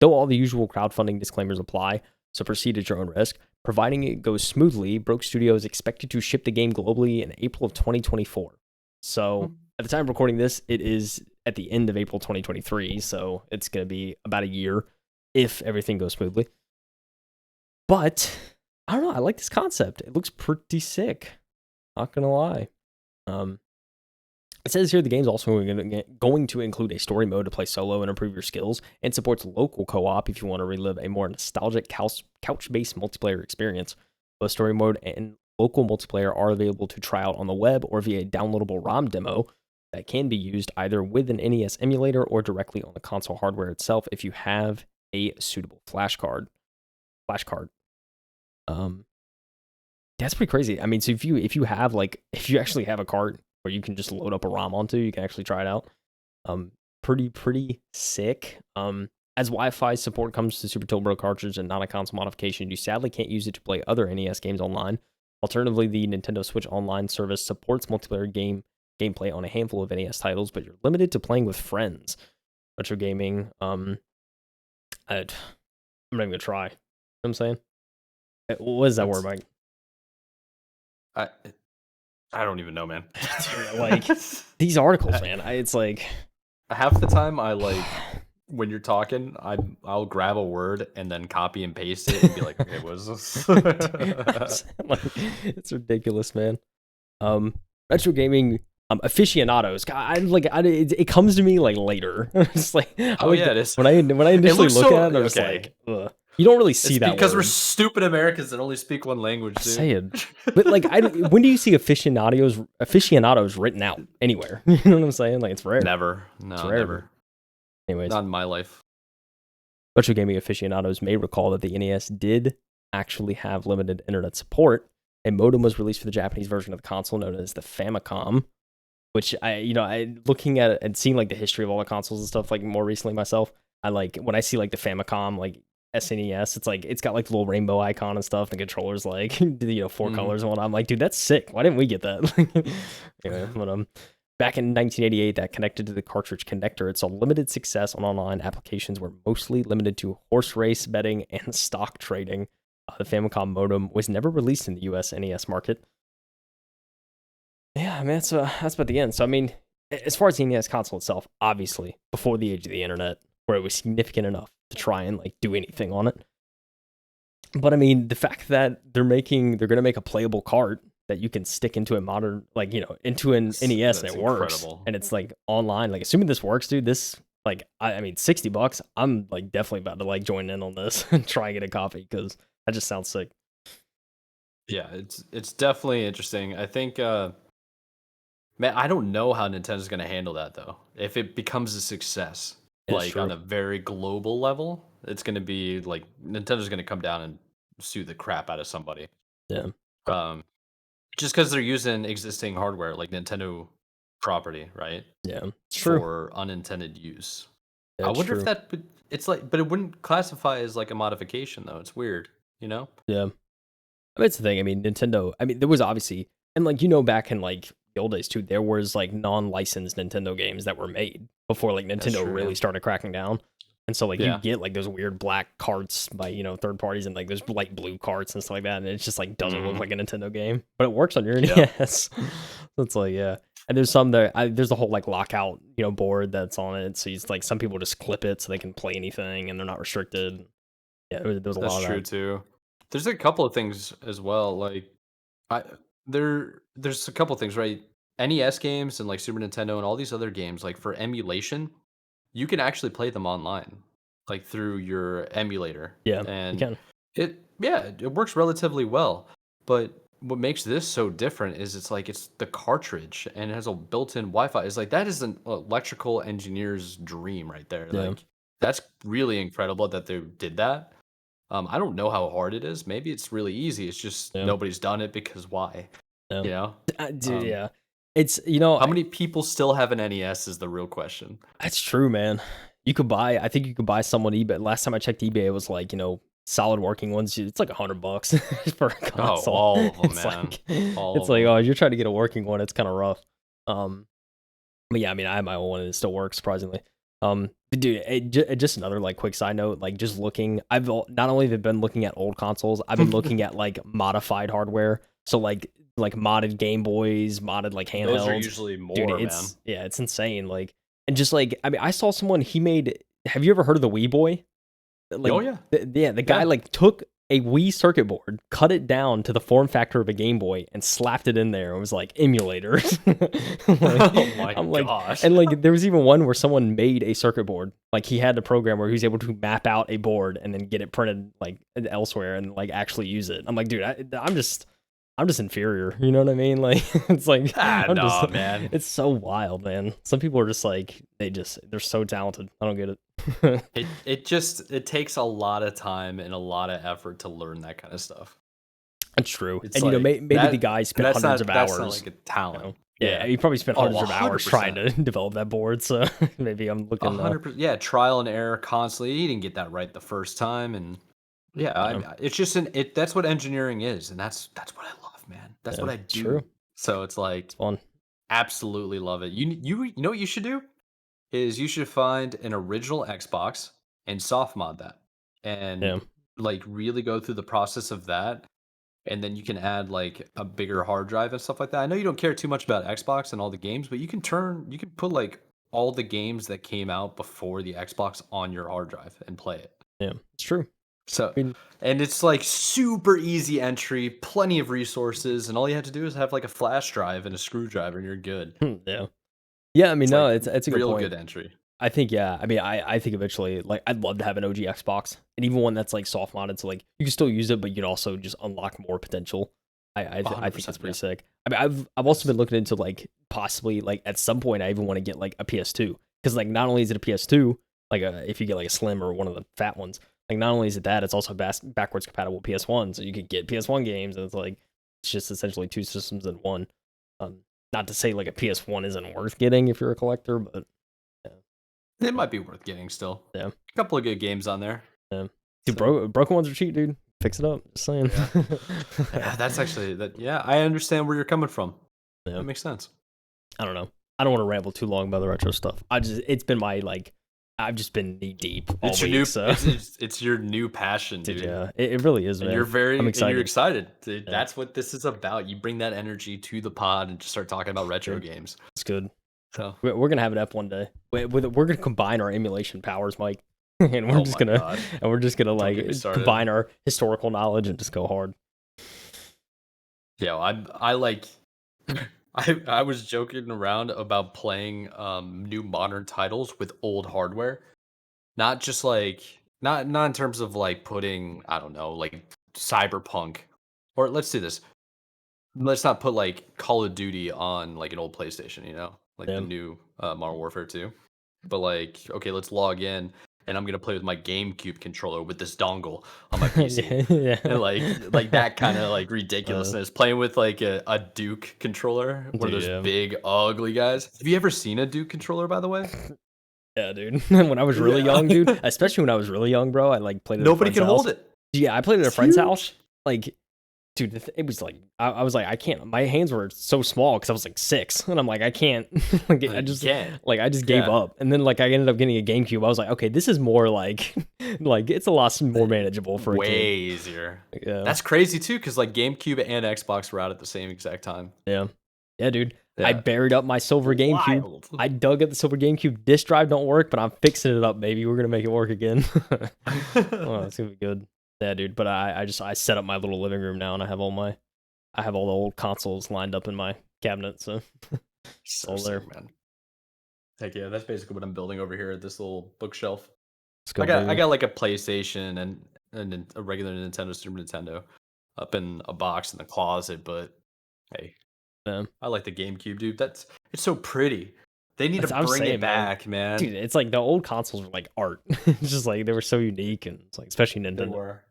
Though all the usual crowdfunding disclaimers apply, so proceed at your own risk. Providing it goes smoothly, Broke Studio is expected to ship the game globally in April of 2024. So at the time of recording this, it is at the end of April 2023, so it's going to be about a year if everything goes smoothly. But I don't know. I like this concept. It looks pretty sick. Not gonna lie. It says here the game's also going to include a story mode to play solo and improve your skills, and supports local co-op if you want to relive a more nostalgic couch-based multiplayer experience. Both story mode and local multiplayer are available to try out on the web or via a downloadable ROM demo that can be used either with an NES emulator or directly on the console hardware itself if you have a suitable flash card. That's pretty crazy. I mean, so if you actually have a cart where you can just load up a ROM onto, you can actually try it out. Pretty sick. As Wi-Fi support comes to Super Tilt Bro cartridge and not a console modification, you sadly can't use it to play other NES games online. Alternatively, the Nintendo Switch Online service supports multiplayer gameplay on a handful of NES titles, but you're limited to playing with friends. Retro gaming, I'm not even gonna try. You know what I'm saying? What is that word, Mike? I I don't even know, man. Like these articles, man. It's like half the time I like when you're talking, I'll grab a word and then copy and paste it and be like, okay, what is this? like, it's ridiculous, man. Retro gaming aficionados. God, it comes to me like later. It's like It is. When I initially look at it, I'm just like, ugh. You don't really see that because word. we're stupid Americans that only speak one language, dude. Saying, but like, when do you see aficionados written out anywhere? You know what I'm saying? Like, it's rare. Never. No, it's rare. Never. Anyways, not in my life. Retro gaming aficionados may recall that the NES did actually have limited internet support. A modem was released for the Japanese version of the console known as the Famicom, which I looking at it and seeing like the history of all the consoles and stuff like more recently myself, I like when I see like the Famicom, like SNES, it's like it's got like the little rainbow icon and stuff. The controller's like 4 colors and whatnot. I'm like, dude, that's sick. Why didn't we get that? Anyway, but back in 1988, that connected to the cartridge connector. It saw limited success on online applications were mostly limited to horse race betting and stock trading. The Famicom modem was never released in the US NES market. Yeah, I mean, that's about the end. So, I mean, as far as the NES console itself, obviously, before the age of the internet, where it was significant enough to try and like do anything on it. But I mean, the fact that they're going to make a playable cart that you can stick into a modern, like, into an NES and it works. Incredible. And it's like online, like, assuming this works, dude, this, like, I mean, $60, I'm like definitely about to like join in on this and try and get a copy because that just sounds sick. Yeah, it's definitely interesting. I think, man, I don't know how Nintendo's going to handle that though. If it becomes a success, like on a very global level, it's going to be like Nintendo's going to come down and sue the crap out of somebody. Yeah. Just because they're using existing hardware, like Nintendo property, right? Yeah, for unintended use. I wonder if that, it's like, but it wouldn't classify as like a modification though. It's weird, you know? Yeah. I mean, it's the thing. I mean, Nintendo, there was obviously, and like, back in like the old days too, there was like non-licensed Nintendo games that were made before like Nintendo really started cracking down. And so like you get like those weird black carts by, third parties and like those light blue carts and stuff like that. And it's just like doesn't look like a Nintendo game, but it works on your NES. So it's like, yeah. And there's some that there's the whole like lockout, board that's on it. So it's like some people just clip it so they can play anything and they're not restricted. Yeah, there's a lot of that. That's true too. There's a couple of things as well. Like there's a couple of things, right? NES games and like Super Nintendo and all these other games, like for emulation, you can actually play them online, like through your emulator. Yeah, and you can. It works relatively well. But what makes this so different is it's the cartridge and it has a built-in Wi-Fi. It's like that is an electrical engineer's dream right there. Yeah. Like that's really incredible that they did that. I don't know how hard it is. Maybe it's really easy. It's just nobody's done it because why? Yeah. Dude, yeah. It's how many people still have an NES is the real question. That's true, man. I think you could buy some on eBay. Last time I checked eBay, it was like, solid working ones. It's like $100 for a console. Oh, all of them, it's man. Like, oh, you're trying to get a working one. It's kind of rough. But yeah, I mean, I have my own one and it still works surprisingly. Dude, just another like quick side note, like just looking, I've not only been looking at old consoles, I've been looking at like modified hardware. So like modded Game Boys, modded like handhelds. Those are usually more, dude, man. Yeah, it's insane. Like, and just like, I mean, I saw someone, he made, have you ever heard of the Wii Boy? Like, oh yeah. The guy like took a Wii circuit board, cut it down to the form factor of a Game Boy, and slapped it in there. It was like emulators. Oh my gosh. And like there was even one where someone made a circuit board. Like he had a program where he was able to map out a board and then get it printed like elsewhere and like actually use it. I'm like, dude, I'm just inferior. You know what I mean? Like it's like man. It's so wild, man. Some people are just like they're so talented. I don't get it. it takes a lot of time and a lot of effort to learn that kind of stuff. That's true. It's and like, maybe the guy spent hundreds of hours. That's not like a talent. Yeah, he probably spent hundreds of hours trying to develop that board. So maybe I'm looking. 100%. Yeah, trial and error constantly. He didn't get that right the first time, and it's just that's what engineering is, and that's what I love, man. That's what I do. True. So it's like it's fun. Absolutely love it. You know what you should do is you should find an original Xbox and soft mod that, and like really go through the process of that, and then you can add like a bigger hard drive and stuff like that. I know you don't care too much about Xbox and all the games, but you can put like all the games that came out before the Xbox on your hard drive and play it. Yeah, it's true. So, I mean, and it's like super easy entry, plenty of resources, and all you have to do is have like a flash drive and a screwdriver, and you're good. yeah. Yeah, I mean, It's no, like it's a good real point. good entry. I think, yeah. I mean, I think eventually, like, I'd love to have an OG Xbox, and even one that's like soft modded, so like you can still use it, but you can also just unlock more potential. I think that's pretty sick. I mean, I've also been looking into like possibly like at some point I even want to get like a PS2, because like not only is it a PS2, like if you get like a slim or one of the fat ones, like not only is it that, it's also backwards compatible PS1, so you could get PS1 games, and it's just essentially two systems in one. Not to say like a PS1 isn't worth getting if you're a collector, but it might be worth getting still. Yeah, a couple of good games on there. Yeah, dude, broken ones are cheap, dude. Fix it up. Just saying. Yeah, that's actually that. Yeah, I understand where you're coming from. Yeah. That makes sense. I don't know. I don't want to ramble too long about the retro stuff. It's been my like, I've just been knee deep all It's week. your new, So it's your new passion, dude. Yeah, it really is, man. I'm excited. You're excited. Dude, Yeah. That's what this is about. You bring that energy to the pod and just start talking about retro games. It's good. So we're gonna have an F one day. We're gonna combine our emulation powers, Mike, and we're just gonna like combine our historical knowledge and just go hard. Yeah, I like. I was joking around about playing new modern titles with old hardware, not just like not in terms of like putting, I don't know, like Cyberpunk, or let's do this. Let's not put like Call of Duty on like an old PlayStation, like the new Modern Warfare 2. But like, okay, let's log in, and I'm gonna play with my GameCube controller with this dongle on my PC, and like that kind of like ridiculousness. Playing with like a Duke controller, one of those big ugly guys. Have you ever seen a Duke controller, by the way? Yeah, dude. When I was really young, dude, especially when I was really young, bro, I like played. Nobody can hold it. Yeah, I played at a friend's house. Like, dude, it was like I was like, I can't. My hands were so small because I was like 6, and I'm like, I can't. Like, I just gave up. And then like I ended up getting a GameCube. I was like, okay, this is more like it's a lot more manageable for way a kid. Easier. Yeah, that's crazy too, because like GameCube and Xbox were out at the same exact time. Yeah, dude. Yeah. I buried up my silver GameCube. I dug at the silver GameCube. Disk drive don't work, but I'm fixing it up, baby. We're gonna make it work again. Oh, it's gonna be good. Yeah, dude. But I set up my little living room now, and I have all the old consoles lined up in my cabinet. So it's all there, man. Heck yeah, that's basically what I'm building over here at this little bookshelf. Go, I got like a PlayStation and a regular Nintendo, Super Nintendo, up in a box in the closet. But hey, I like the GameCube, dude. It's so pretty. They need to bring it back, man. Dude, it's like the old consoles were like art. It's just like they were so unique, and it's like especially Nintendo. They were.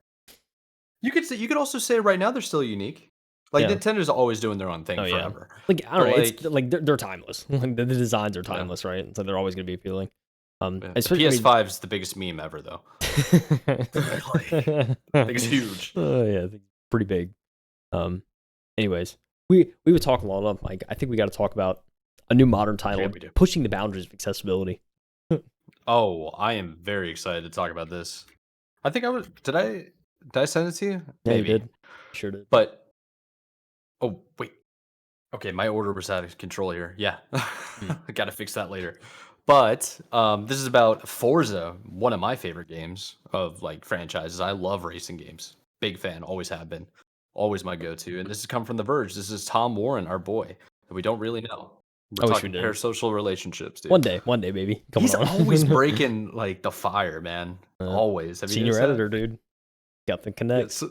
You could also say right now they're still unique. Like Nintendo's always doing their own thing forever. Like I don't know, it's like they're timeless. Like the designs are timeless, right? So they're always gonna be appealing. Especially PS5 is the biggest meme ever, though. I think it's huge. Yeah, pretty big. Anyways, we would talk a lot of Mike. I think we got to talk about a new modern title pushing the boundaries of accessibility. Oh, I am very excited to talk about this. I think I was. Did I send it to you? Maybe. You did. Sure did. But oh wait. Okay, my order was out of control here. Yeah, I got to fix that later. But this is about Forza, one of my favorite games of like franchises. I love racing games. Big fan, always have been. Always my go-to. And this has come from The Verge. This is Tom Warren, our boy, that we don't really know. We're talking parasocial relationships, dude. One day, baby. He's always breaking like the fire, man. Always. Have senior editor, dude. Got the connects.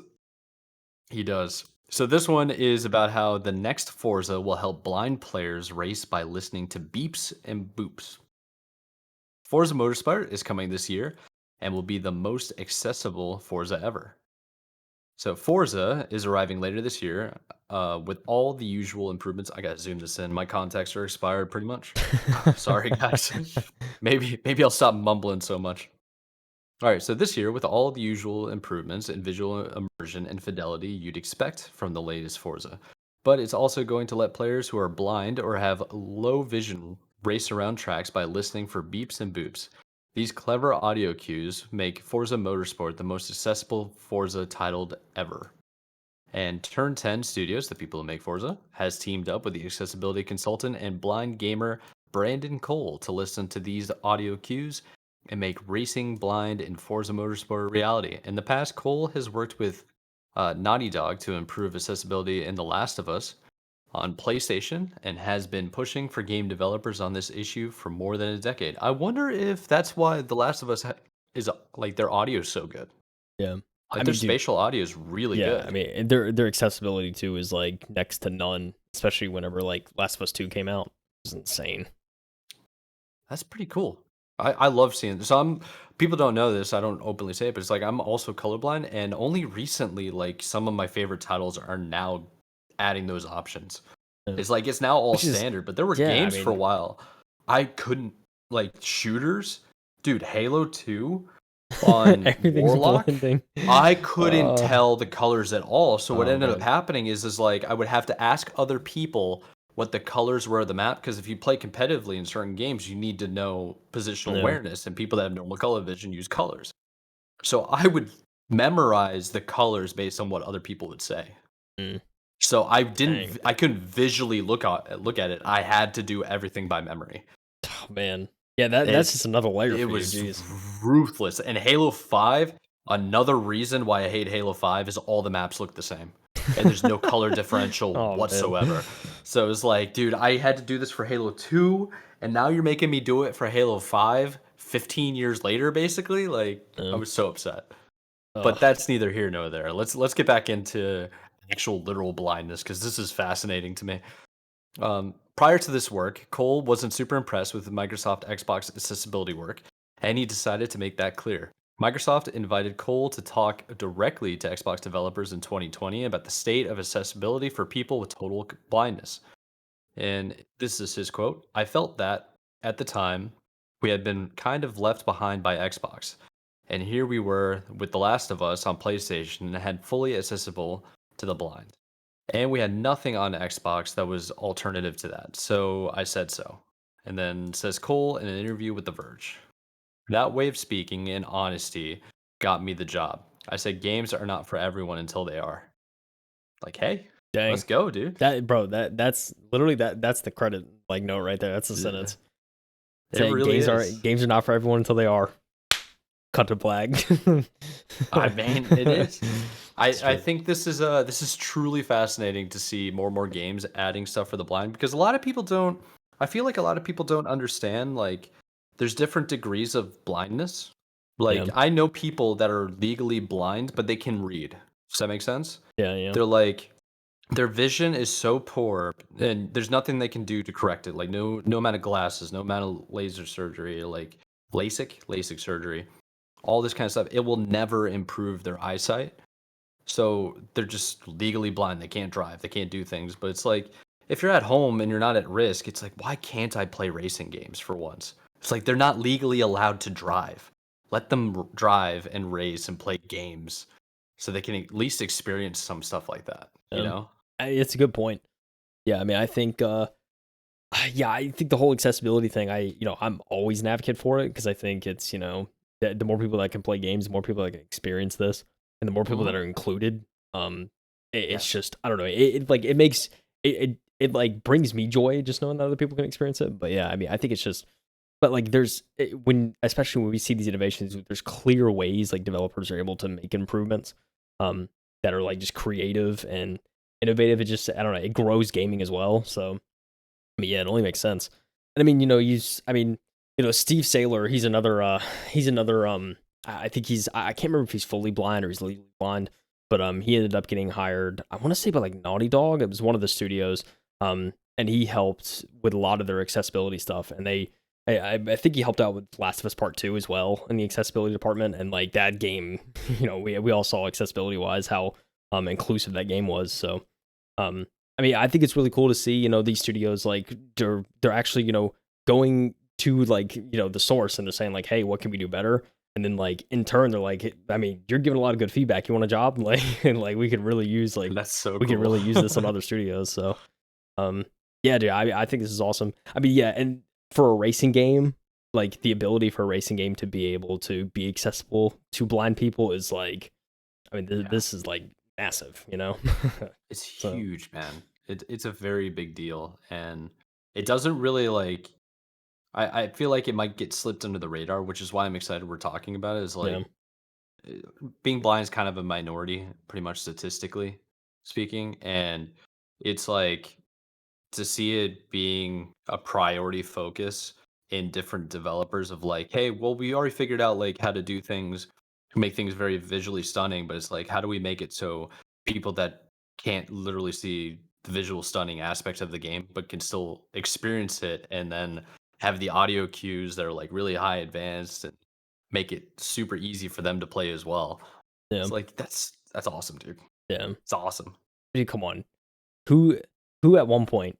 He does. So this one is about how the next Forza will help blind players race by listening to beeps and boops. Forza Motorsport is coming this year and will be the most accessible Forza ever. So Forza is arriving later this year with all the usual improvements. I gotta zoom this in. My contacts are expired pretty much. Sorry, guys. Maybe I'll stop mumbling so much. All right, so this year with all the usual improvements in visual immersion and fidelity you'd expect from the latest Forza. But it's also going to let players who are blind or have low vision race around tracks by listening for beeps and boops. These clever audio cues make Forza Motorsport the most accessible Forza titled ever. And Turn 10 Studios, the people who make Forza, has teamed up with the accessibility consultant and blind gamer Brandon Cole to listen to these audio cues and make racing blind in Forza Motorsport a reality. In the past, Cole has worked with Naughty Dog to improve accessibility in The Last of Us on PlayStation and has been pushing for game developers on this issue for more than a decade. I wonder if that's why The Last of Us is like their audio is so good. Yeah. Like I their mean, dude, spatial audio is really yeah, I good. mean, their accessibility too is like next to none, especially whenever like Last of Us 2 came out. It was insane. That's pretty cool. I love seeing this. So people don't know this. I don't openly say it, but it's like I'm also colorblind, and only recently, like some of my favorite titles are now adding those options. Yeah. It's like it's now all Which is, standard, but there were yeah, I games for a mean, while I couldn't like shooters, dude. Halo 2 on everything's Warlock, blending. I couldn't tell the colors at all. So what Oh ended up man, happening is like I would have to ask other people what the colors were of the map because if you play competitively in certain games, you need to know positional yeah, awareness, and people that have normal color vision use colors. So I would memorize the colors based on what other people would say. mm, So dang, I couldn't visually look at it. I had to do everything by memory. oh man, yeah, that's It just another layer it for you. was Jeez. ruthless. And Halo 5, another reason why I hate Halo 5 is all the maps look the same. And there's no color differential Oh man, whatsoever. So it's like, dude, I had to do this for Halo 2, and now you're making me do it for Halo 5 15 years later, basically. Like, I was so upset. But ugh, that's neither here nor there. Let's get back into actual literal blindness because this is fascinating to me. Prior to this work, Cole wasn't super impressed with Microsoft Xbox accessibility work, and he decided to make that clear. Microsoft invited Cole to talk directly to Xbox developers in 2020 about the state of accessibility for people with total blindness. And this is his quote: I felt that, at the time, we had been kind of left behind by Xbox. And here we were with The Last of Us on PlayStation and had fully accessible to the blind. And we had nothing on Xbox that was alternative to that. So I said so. And then says Cole in an interview with The Verge. That way of speaking in honesty got me the job. I said games are not for everyone until they are. Like, hey, dang, let's go, dude. that bro, that's literally that's the credit like note right there. That's the Yeah, sentence. it Saying really is. games are not for everyone until they are. Cut to black. I mean, it is. It's I true. think this is truly fascinating to see more and more games adding stuff for the blind because a lot of people don't. I feel like a lot of people don't understand like there's different degrees of blindness. Yeah, Like I know people that are legally blind but they can read. Does that make sense? yeah, yeah. They're like their vision is so poor and there's nothing they can do to correct it. Like no amount of glasses, no amount of laser surgery, like LASIK surgery, all this kind of stuff. It will never improve their eyesight, so they're just legally blind. They can't drive. They can't do things. But it's like if you're at home and you're not at risk, it's like why can't I play racing games for once? It's like they're not legally allowed to drive. Let them drive and race and play games so they can at least experience some stuff like that, you Um, know? it's a good point. Yeah, I mean, I think, yeah, I think the whole accessibility thing, I'm always an advocate for it because I think it's, the more people that can play games, the more people that can experience this, and the more people that Mhm. are included, it's Yes. just, I don't know, like, it makes, it like brings me joy just knowing that other people can experience it. But yeah, I mean, I think it's just, but like, especially when we see these innovations, there's clear ways like developers are able to make improvements, um, that are like just creative and innovative. It just, I don't know, it grows gaming as well. So, I mean, yeah, it only makes sense. And I mean, Steve Saylor, he's another, I think I can't remember if he's fully blind or he's legally blind, but he ended up getting hired, I want to say by like Naughty Dog. It was one of the studios. And he helped with a lot of their accessibility stuff. And I think he helped out with Last of Us Part 2 as well in the accessibility department. And like that game, we all saw accessibility wise how inclusive that game was. So, I mean, I think it's really cool to see, these studios like they're actually, going to like, the source and they're saying like, hey, what can we do better? And then like in turn, they're like, "Hey, I mean, you're giving a lot of good feedback. You want a job? Like, and like That's so we could cool. really use this on other studios." So, um, yeah, dude, I think this is awesome. I mean, yeah, and for a racing game, like the ability for a racing game to be able to be accessible to blind people is like, I mean, this is like massive, you know? It's So, huge, man. It's a very big deal, and it doesn't really like. I feel like it might get slipped under the radar, which is why I'm excited we're talking about it. Is yeah, like being blind is kind of a minority, pretty much statistically speaking, and it's like to see it being a priority focus in different developers of like, hey, well, we already figured out like how to do things to make things very visually stunning, but it's like, how do we make it so people that can't literally see the visual stunning aspects of the game, but can still experience it and then have the audio cues that are like really high advanced and make it super easy for them to play as well. yeah, It's like that's awesome, dude. yeah. It's awesome. Dude, come on. Who who at one point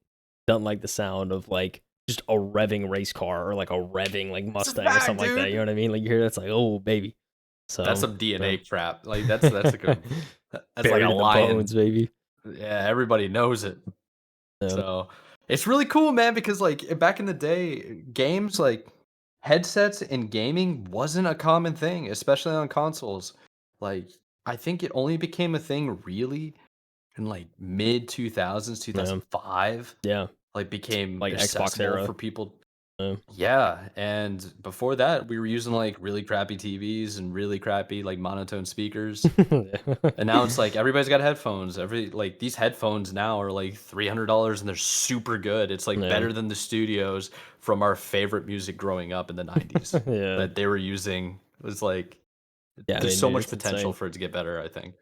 doesn't like the sound of like just a revving race car or like a revving like It's a Mustang or fact, something like that? You know dude. what I mean? Like you hear that's like, oh baby. That's So some yeah. DNA crap. Like that's like a that's like a Buried in the lion. bones, baby. Yeah, everybody knows it. Yeah. So it's really cool, man, because like back in the day, games like headsets in gaming wasn't a common thing, especially on consoles. Like I think it only became a thing really in like mid 2000s, Yeah. 2005, Yeah. like became Like Xbox accessible era. for people. Yeah. Yeah, and before that, we were using like really crappy TVs and really crappy like monotone speakers. And now it's like everybody's got headphones. Every like these headphones now are like $300 and they're super good. It's like Yeah. better than the studios from our favorite music growing up in the 90s Yeah. that they were using. It was like Yeah, I there's mean, so dude, much it's potential insane. for it to get better, I think.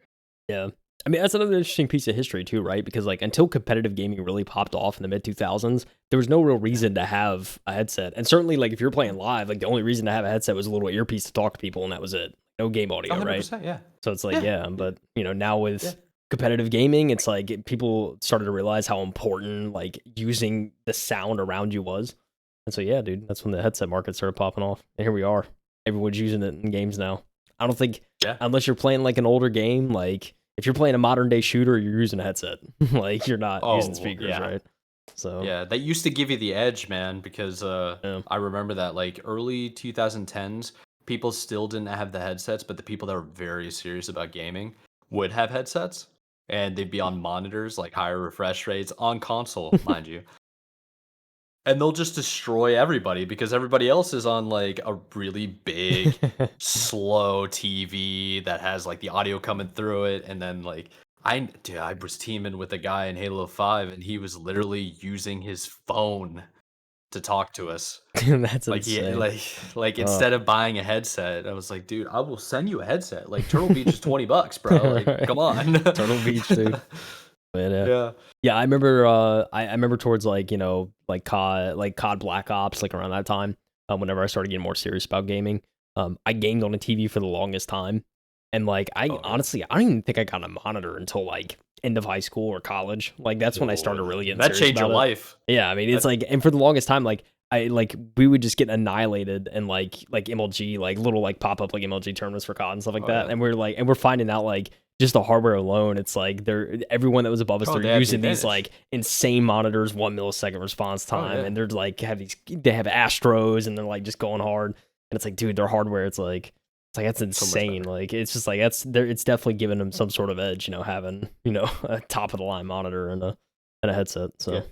Yeah. I mean, that's another interesting piece of history too, right? Because like until competitive gaming really popped off in the mid 2000s, there was no real Yeah. reason to have a headset. And certainly like if you're playing live, like the only reason to have a headset was a little earpiece to talk to people and that was it. No game audio, right? 100%, yeah. So it's like, Yeah. yeah, but you know, now Yeah. with competitive gaming, it's like people started to realize how important like using the sound around you was. And so yeah, dude, that's when the headset market started popping off. And here we are. Everyone's using it in games now. I don't think Yeah. unless you're playing like an older game, like if you're playing a modern day shooter, you're using a headset. Like you're not using Oh, speakers, yeah. right? So Yeah, that used to give you the edge, man, because yeah. I remember that like early 2010s, people still didn't have the headsets, but the people that were very serious about gaming would have headsets and they'd be on monitors, like higher refresh rates on console, mind you. And they'll just destroy everybody because everybody else is on like a really big, slow TV that has like the audio coming through it. And then like I was teaming with a guy in Halo 5 and he was literally using his phone to talk to us. That's Like he insane. like Oh. instead of buying a headset, I was like, dude, I will send you a headset. Like Turtle Beach is $20, bro. Like, come on. Turtle Beach, dude. But Yeah. yeah, I remember I remember towards like, you know, like COD Black Ops, like around that time, whenever I started getting more serious about gaming. I gamed on a TV for the longest time. And like I Oh yeah. honestly I don't even think I got a monitor until like end of high school or college. Like that's when I Yo, started really getting that serious changed your about it. life. Yeah, I mean it's That like and for the longest time, like I like we would just get annihilated and like MLG, like little like pop up like MLG tournaments for COD and stuff like oh that. yeah. And we're finding out like just the hardware alone, it's like they're everyone that was above us, Oh, they're they have the using these advantage. like insane monitors, 1 millisecond response Oh time, yeah. and they're like they have Astros and they're like just going hard. And it's like, dude, their hardware, it's like that's So much insane. better. Like it's just like that's there. It's definitely giving them some sort of edge, you know, having a top of the line monitor and a headset. Yeah. So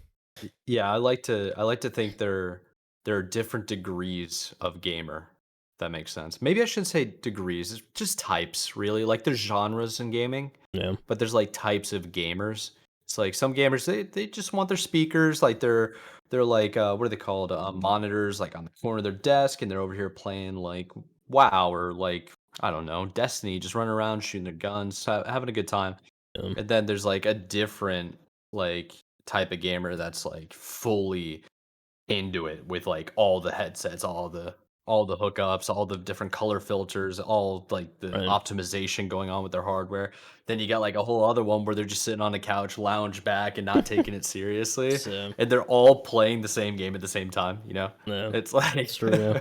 Yeah, I like to think there are different degrees of gamer. If that makes sense. Maybe I shouldn't say degrees, it's just types, really. Like there's genres in gaming, yeah, but there's like types of gamers. It's like some gamers they just want their speakers, like they're like what are they called? Monitors like on the corner of their desk and they're over here playing like WoW or like I don't know, Destiny, just running around shooting their guns, having a good time. yeah, And then there's like a different like type of gamer that's like fully into it with like all the headsets, all the hookups, all the different color filters, all like the right. optimization going on with their hardware. Then you got like a whole other one where they're just sitting on a couch, lounge back and not taking it seriously. So And they're all playing the same game at the same time, you know? yeah, It's like it's true. Yeah,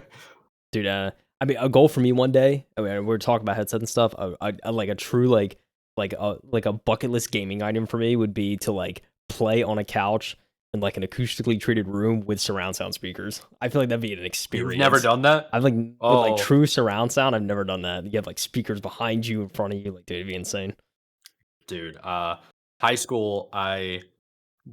dude. I mean, a goal for me one day. I mean, we're talking about headset and stuff. Like a true like a bucket list gaming item for me would be to like play on a couch in like an acoustically treated room with surround sound speakers. I feel like that'd be an experience. You've never done that? I've like with like true surround sound. I've never done that. You have like speakers behind you, in front of you. Like, dude, it'd be insane. Dude, high school, I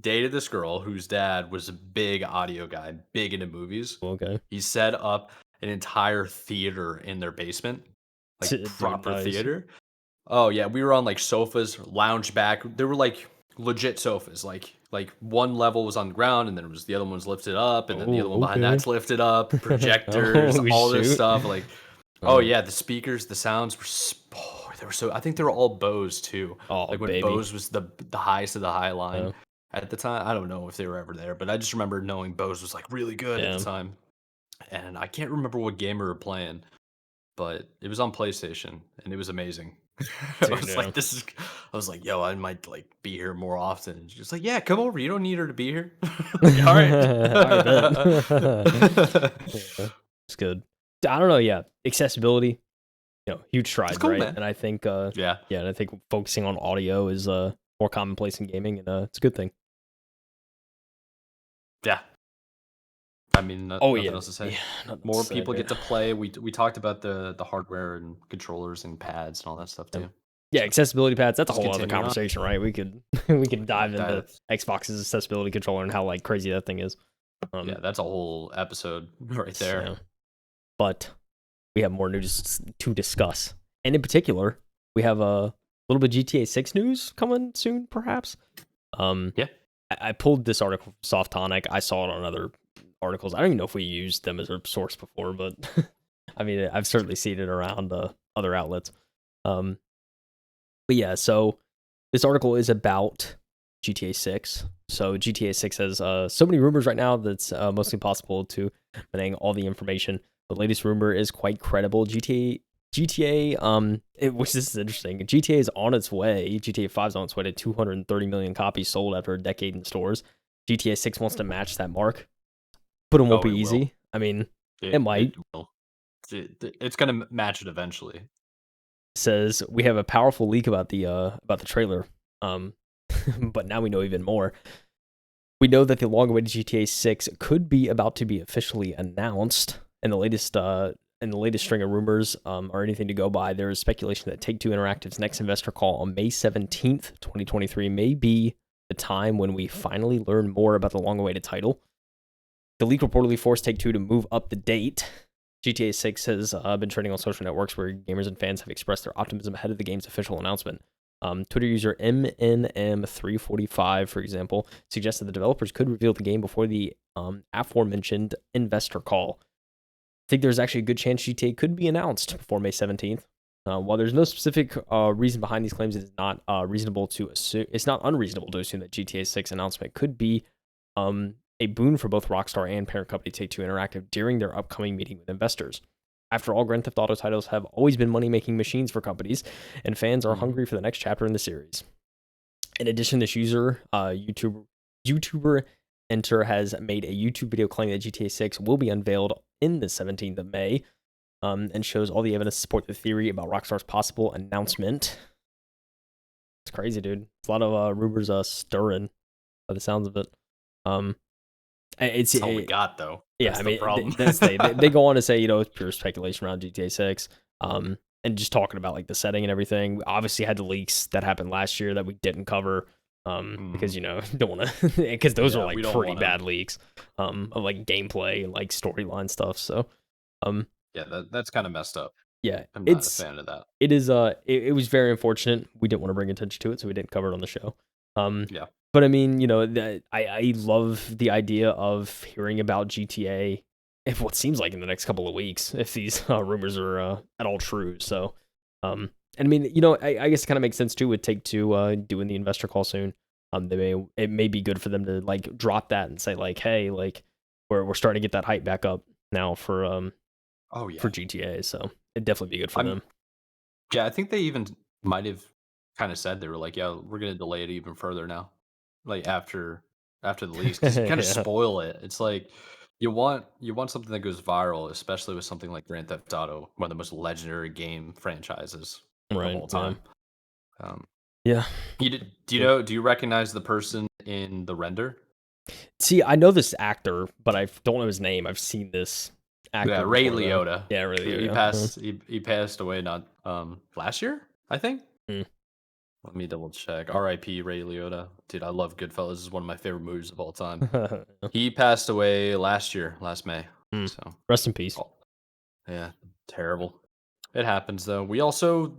dated this girl whose dad was a big audio guy, big into movies. Okay. He set up an entire theater in their basement, like Dude, proper nice. theater. Oh yeah, we were on like sofas, lounge back. There were like legit sofas. Like one level was on the ground, and then it was the other one was lifted up, and then the other one behind that's lifted up. Projectors, all this stuff. Like, oh yeah, the speakers, the sounds were. They were so. I think they were all Bose too. Oh, like when baby. Bose was the highest of the high line at the time. I don't know if they were ever there, but I just remember knowing Bose was like really good at the time. And I can't remember what game we were playing, but it was on PlayStation, and it was amazing. Dude, I was like, I was like, yo, I might like be here more often. And she's like, yeah, come over. You don't need her to be here. Like, all right. It's good. I don't know. Yeah, accessibility, huge strides, cool, right? Man. And I think, and I think focusing on audio is more commonplace in gaming, and it's a good thing. Yeah. I mean, nothing else to say. More people get to play. We talked about the hardware and controllers and pads and all that stuff too. Yeah, accessibility pads. That's a whole other conversation, right? We could dive into Xbox's accessibility controller and how like crazy that thing is. Yeah, that's a whole episode right there. So, but we have more news to discuss, and in particular, we have a little bit of GTA 6 news coming soon, perhaps. Yeah, I pulled this article from Soft Tonic. I saw it on other articles. I don't even know if we used them as a source before, but I mean, I've certainly seen it around other outlets. But yeah, so this article is about GTA 6. So GTA 6 has so many rumors right now that's mostly impossible to manage all the information. The latest rumor is quite credible. GTA, which this is interesting. GTA is on its way. GTA 5 is on its way to 230 million copies sold after a decade in stores. GTA 6 wants to match that mark, but it won't be easy. Will. I mean, it might. It's gonna match it eventually. Says we have a powerful leak about the trailer. But now we know even more. We know that the long-awaited GTA 6 could be about to be officially announced, and the latest string of rumors are anything to go by. There is speculation that Take-Two Interactive's next investor call on May 17th, 2023 may be the time when we finally learn more about the long-awaited title. The leak reportedly forced Take-Two to move up the date. GTA 6 has been trending on social networks where gamers and fans have expressed their optimism ahead of the game's official announcement. Twitter user MNM345, for example, suggested the developers could reveal the game before the aforementioned investor call. I think there's actually a good chance GTA could be announced before May 17th. While there's no specific reason behind these claims, it is not unreasonable to assume that GTA 6 announcement could be a boon for both Rockstar and parent company Take-Two Interactive during their upcoming meeting with investors. After all, Grand Theft Auto titles have always been money-making machines for companies, and fans are hungry for the next chapter in the series. In addition, this user, YouTuber Enter, has made a YouTube video claiming that GTA 6 will be unveiled in the 17th of May, and shows all the evidence to support the theory about Rockstar's possible announcement. It's crazy, dude. It's a lot of rumors stirring by the sounds of it. That's all we got, though. Yeah, I mean, they go on to say, it's pure speculation around GTA 6, and just talking about like the setting and everything. We obviously had the leaks that happened last year that we didn't cover, because don't want to, because those are like pretty bad leaks, of like gameplay and like storyline stuff. So, yeah, that's kind of messed up. Yeah, I'm not a fan of that. It is it was very unfortunate. We didn't want to bring attention to it, so we didn't cover it on the show. Yeah. But I mean, I love the idea of hearing about GTA, if what seems like in the next couple of weeks, if these rumors are at all true. So, and I mean, I guess it kind of makes sense too with Take-Two doing the investor call soon. It may be good for them to like drop that and say like, hey, like we're starting to get that hype back up now for for GTA. So it'd definitely be good for them. Yeah, I think they even might have kind of said they were like, yeah, we're gonna delay it even further now. Like after the leaks, because you kind of spoil it. It's like you want something that goes viral, especially with something like Grand Theft Auto, one of the most legendary game franchises of all time. Yeah. Do you recognize the person in the render? See, I know this actor, but I don't know his name. I've seen this actor. Yeah, Ray before, though. Liotta. Yeah, Ray Liotta. He passed. He passed away not last year, I think. Mm. Let me double check. R.I.P. Ray Liotta. Dude, I love Goodfellas. This is one of my favorite movies of all time. He passed away last May. So rest in peace. oh, yeah, terrible. It happens though. We also,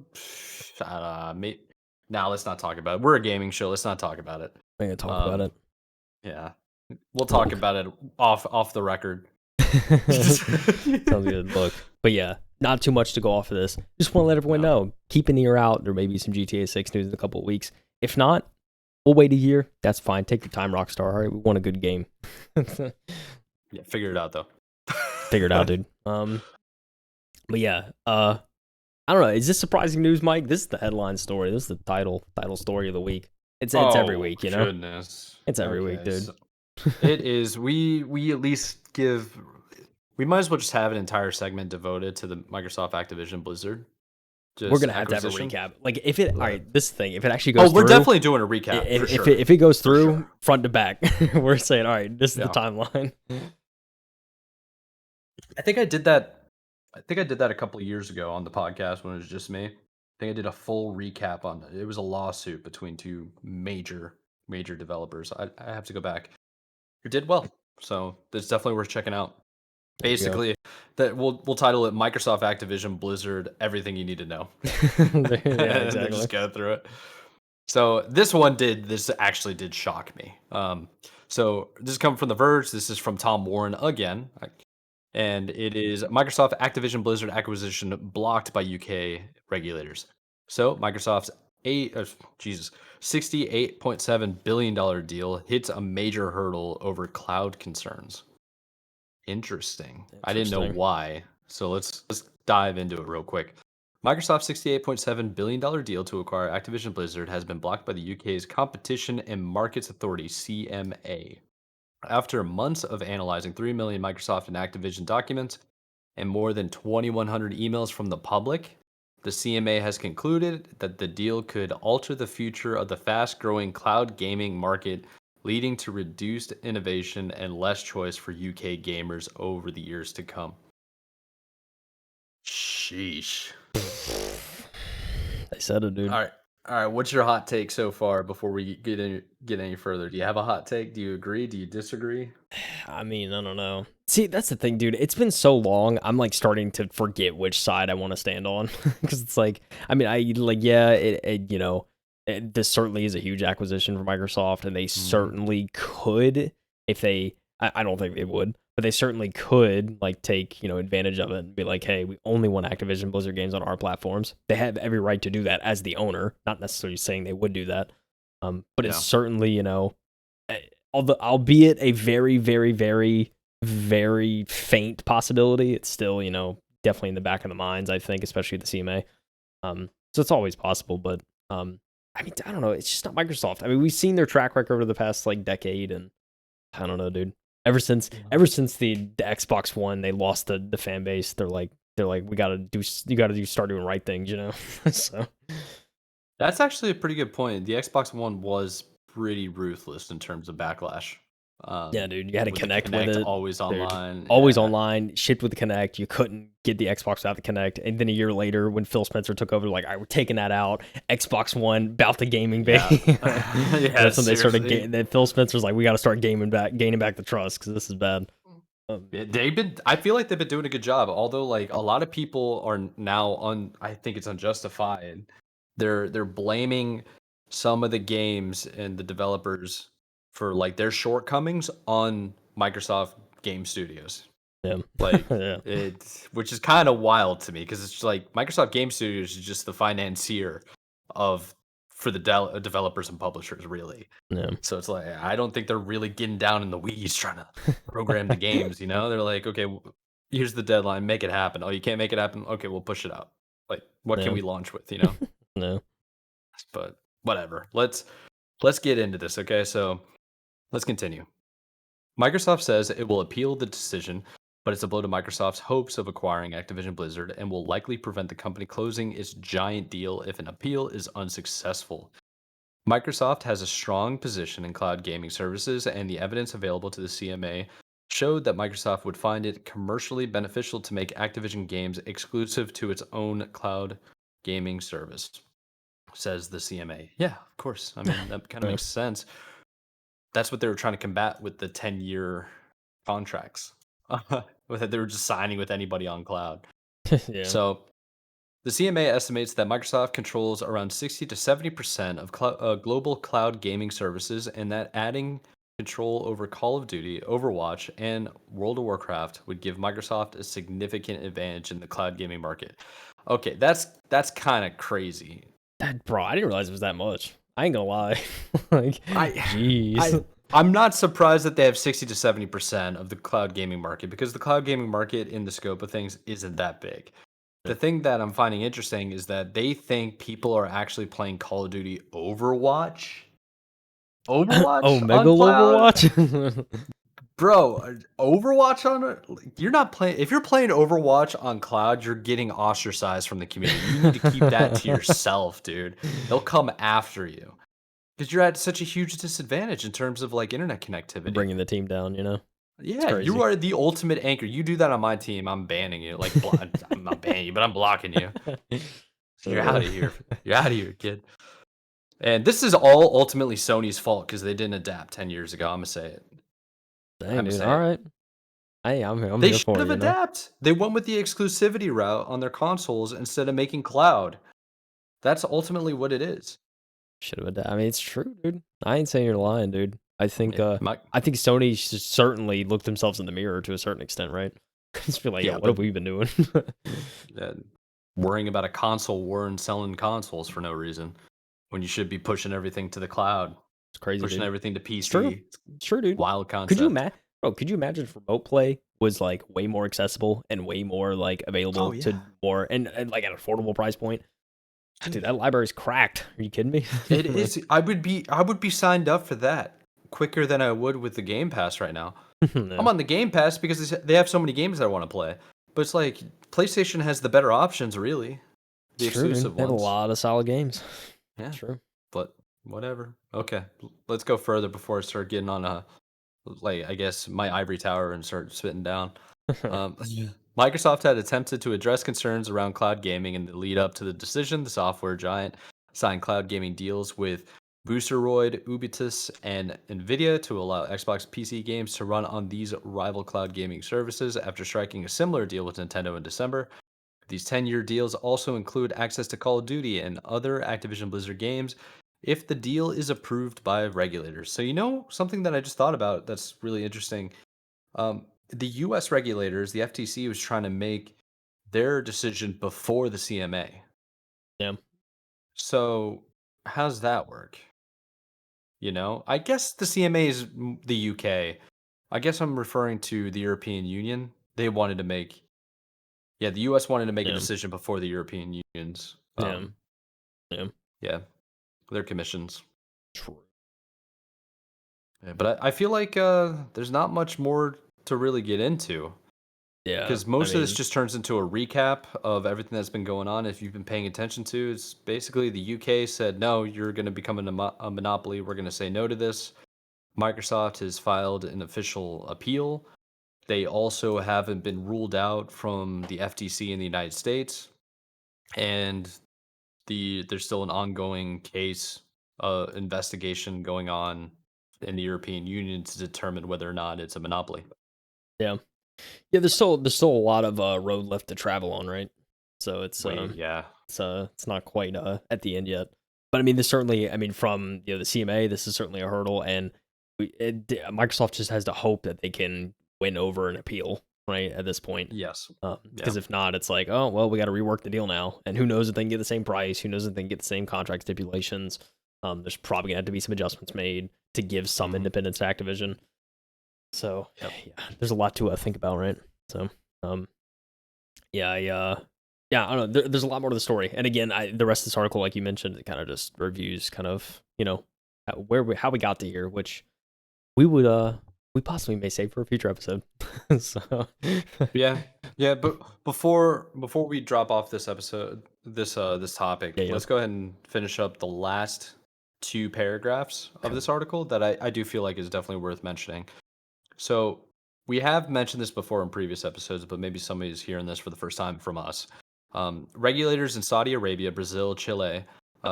now let's not talk about it. We're a gaming show. Let's not talk about it. I'm gonna talk about it. Yeah, we'll talk about it off the record. Sounds good. Look, but yeah, not too much to go off of this. Just want to let everyone know. Keep an ear out. There may be some GTA 6 news in a couple of weeks. If not, we'll wait a year. That's fine. Take your time, Rockstar. All right, we want a good game. Yeah, figure it out though. Figure it out, dude. But yeah, I don't know. Is this surprising news, Mike? This is the headline story. This is the title story of the week. It's every week, you know. Goodness, it's every week, dude. So it is. We at least give. We might as well just have an entire segment devoted to the Microsoft Activision Blizzard. We're gonna have to have a recap. Like if it, all right, this thing, if it actually goes, we're definitely doing a recap. If it goes through front to back, we're saying, all right, this is the timeline. I think I did that a couple of years ago on the podcast when it was just me. I think I did a full recap on it. It was a lawsuit between two major developers. I have to go back. You did well, so it's definitely worth checking out. Basically, that we'll title it Microsoft Activision Blizzard Everything You Need to Know. Yeah, exactly. Just go through it. So this actually did shock me. So this is coming from The Verge. This is from Tom Warren again. And it is Microsoft Activision Blizzard acquisition blocked by UK regulators. So Microsoft's $68.7 billion deal hits a major hurdle over cloud concerns. Interesting. I didn't know why. So let's dive into it real quick. Microsoft's $68.7 billion deal to acquire Activision Blizzard has been blocked by the UK's Competition and Markets Authority, CMA. After months of analyzing 3 million Microsoft and Activision documents and more than 2,100 emails from the public, the CMA has concluded that the deal could alter the future of the fast-growing cloud gaming market, leading to reduced innovation and less choice for UK gamers over the years to come. Sheesh. I said it, dude. All right. What's your hot take so far before we get any further? Do you have a hot take? Do you agree? Do you disagree? I mean, I don't know. See, that's the thing, dude. It's been so long. I'm like starting to forget which side I want to stand on because it's like, I mean, this certainly is a huge acquisition for Microsoft, and they certainly could, if they, I don't think they would, but they certainly could like take, advantage of it and be like, hey, we only want Activision Blizzard games on our platforms. They have every right to do that as the owner, not necessarily saying they would do that. But it's certainly, albeit a very, very, very, very faint possibility, it's still, definitely in the back of the minds, I think, especially the CMA. So it's always possible, but I mean, I don't know. It's just not Microsoft. I mean, we've seen their track record over the past like decade, and I don't know, dude. Ever since the Xbox One, they lost the fan base. They're like you got to start doing right things, So that's actually a pretty good point. The Xbox One was pretty ruthless in terms of backlash. Yeah, dude, you had to connect with it. Always online. Always online. Shipped with the Kinect. You couldn't get the Xbox without the Kinect. And then a year later, when Phil Spencer took over, like, all right, we're taking that out. Xbox One, about the gaming bay. That's when they started. Then Phil Spencer's like, we got to start gaining back the trust because this is bad. I feel like they've been doing a good job. Although, like, a lot of people are now I think it's unjustified. They're blaming some of the games and the developers for like their shortcomings on Microsoft Game Studios. Yeah. Like which is kind of wild to me because it's like Microsoft Game Studios is just the financier for the developers and publishers, really. Yeah. So it's like I don't think they're really getting down in the weeds trying to program the games, They're like, okay, here's the deadline, make it happen. Oh, you can't make it happen? Okay, we'll push it out. Like, what can we launch with, No. But whatever. Let's get into this, okay? So let's continue. Microsoft says it will appeal the decision, but it's a blow to Microsoft's hopes of acquiring Activision Blizzard and will likely prevent the company closing its giant deal if an appeal is unsuccessful. Microsoft has a strong position in cloud gaming services, and the evidence available to the CMA showed that Microsoft would find it commercially beneficial to make Activision games exclusive to its own cloud gaming service, says the CMA. Yeah, of course. I mean, that kind of Yeah. makes sense. That's what they were trying to combat with the 10-year contracts. They were just signing with anybody on cloud. Yeah. So the CMA estimates that Microsoft controls around 60 to 70% of global cloud gaming services, and that adding control over Call of Duty, Overwatch, and World of Warcraft would give Microsoft a significant advantage in the cloud gaming market. Okay, that's kind of crazy. Bro, I didn't realize it was that much. I ain't gonna lie. Like, jeez. I'm not surprised that they have 60 to 70% of the cloud gaming market, because the cloud gaming market in the scope of things isn't that big. The thing that I'm finding interesting is that they think people are actually playing Call of Duty Overwatch Oh, on cloud? Overwatch? Bro, Overwatch on it? You're not playing. If you're playing Overwatch on cloud, you're getting ostracized from the community. You need to keep that to yourself, dude. They'll come after you because you're at such a huge disadvantage in terms of like internet connectivity. Bringing the team down, you know? Yeah, you are the ultimate anchor. You do that on my team, I'm banning you. Like, I'm not banning you, but I'm blocking you. You're out of here. You're out of here, kid. And this is all ultimately Sony's fault because they didn't adapt 10 years ago. I'm gonna say it. Dang, dude. All right. Hey, I'm They here should for have it, you know? adapted. They went with the exclusivity route on their consoles instead of making cloud. That's ultimately what it is. Should have. I mean, it's true, dude. I ain't saying you're lying, dude. I think Yeah, I think Sony certainly looked themselves in the mirror to a certain extent, right? Just be like, yeah, yo, what but have we been doing? worrying about a console war and selling consoles for no reason when you should be pushing everything to the cloud, It's crazy, pushing dude. everything to It's true. PC. It's true, dude. Wild Could you concept. imagine, bro? Could you imagine if remote play was like way more accessible and way more like available to more and like at an affordable price point? Dude, that library's cracked. Are you kidding me? It is. I would be signed up for that quicker than I would with the Game Pass right now. No. I'm on the Game Pass because they have so many games that I want to play. But it's like PlayStation has the better options, really. The It's true, dude. exclusive They have a ones. lot of solid games. Yeah. True. But whatever. Okay. Let's go further before I start getting on I guess my ivory tower and start spitting down. Microsoft had attempted to address concerns around cloud gaming in the lead up to the decision. The software giant signed cloud gaming deals with Boosteroid, Ubitus, and Nvidia to allow Xbox PC games to run on these rival cloud gaming services after striking a similar deal with Nintendo in December. These 10-year deals also include access to Call of Duty and other Activision Blizzard games if the deal is approved by regulators. So, something that I just thought about that's really interesting. The US regulators, the FTC, was trying to make their decision before the CMA. Yeah. So, how's that work? I guess the CMA is the UK. I guess I'm referring to the European Union. They wanted to make, yeah, the US wanted to make a decision before the European Union's. Yeah, their commissions. True. Yeah, but I feel like there's not much more to really get into. Yeah. Because most of this just turns into a recap of everything that's been going on. If you've been paying attention to, it's basically the UK said, no, you're going to become a monopoly. We're going to say no to this. Microsoft has filed an official appeal. They also haven't been ruled out from the FTC in the United States. And there's still an ongoing case investigation going on in the European Union to determine whether or not it's a monopoly. Yeah. Yeah, there's still a lot of road left to travel on, right? So it's it's not quite at the end yet. But I mean, from the CMA, this is certainly a hurdle, and Microsoft just has to hope that they can win over an appeal, right? At this point, yes, because if not, it's like, oh well, we got to rework the deal now, and who knows if they can get the same price? Who knows if they can get the same contract stipulations? There's probably gonna have to be some adjustments made to give some independence to Activision. So yeah, there's a lot to think about, right? So I don't know. There's a lot more to the story, and again, the rest of this article, like you mentioned, it kind of just reviews kind of how we got to here, which we possibly may save for a future episode. So yeah, but before we drop off this episode, this topic, let's go ahead and finish up the last two paragraphs of this article that I do feel like is definitely worth mentioning. So we have mentioned this before in previous episodes, but maybe somebody's hearing this for the first time from us. Regulators in Saudi Arabia, Brazil, Chile,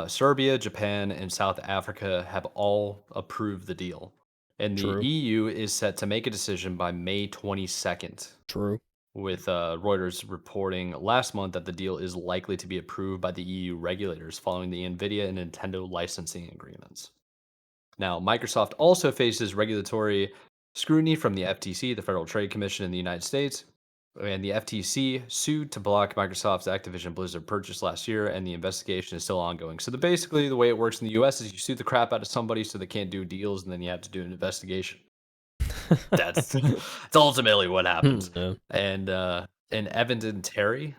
Serbia, Japan, and South Africa have all approved the deal. And the True. EU is set to make a decision by May 22nd. True. With Reuters reporting last month that the deal is likely to be approved by the EU regulators following the NVIDIA and Nintendo licensing agreements. Now, Microsoft also faces regulatory scrutiny from the FTC, the Federal Trade Commission in the United States, and the FTC sued to block Microsoft's Activision Blizzard purchase last year, and the investigation is still ongoing. So basically, the way it works in the U.S. is you sue the crap out of somebody so they can't do deals, and then you have to do an investigation. That's ultimately what happens. Yeah. And evidentiary.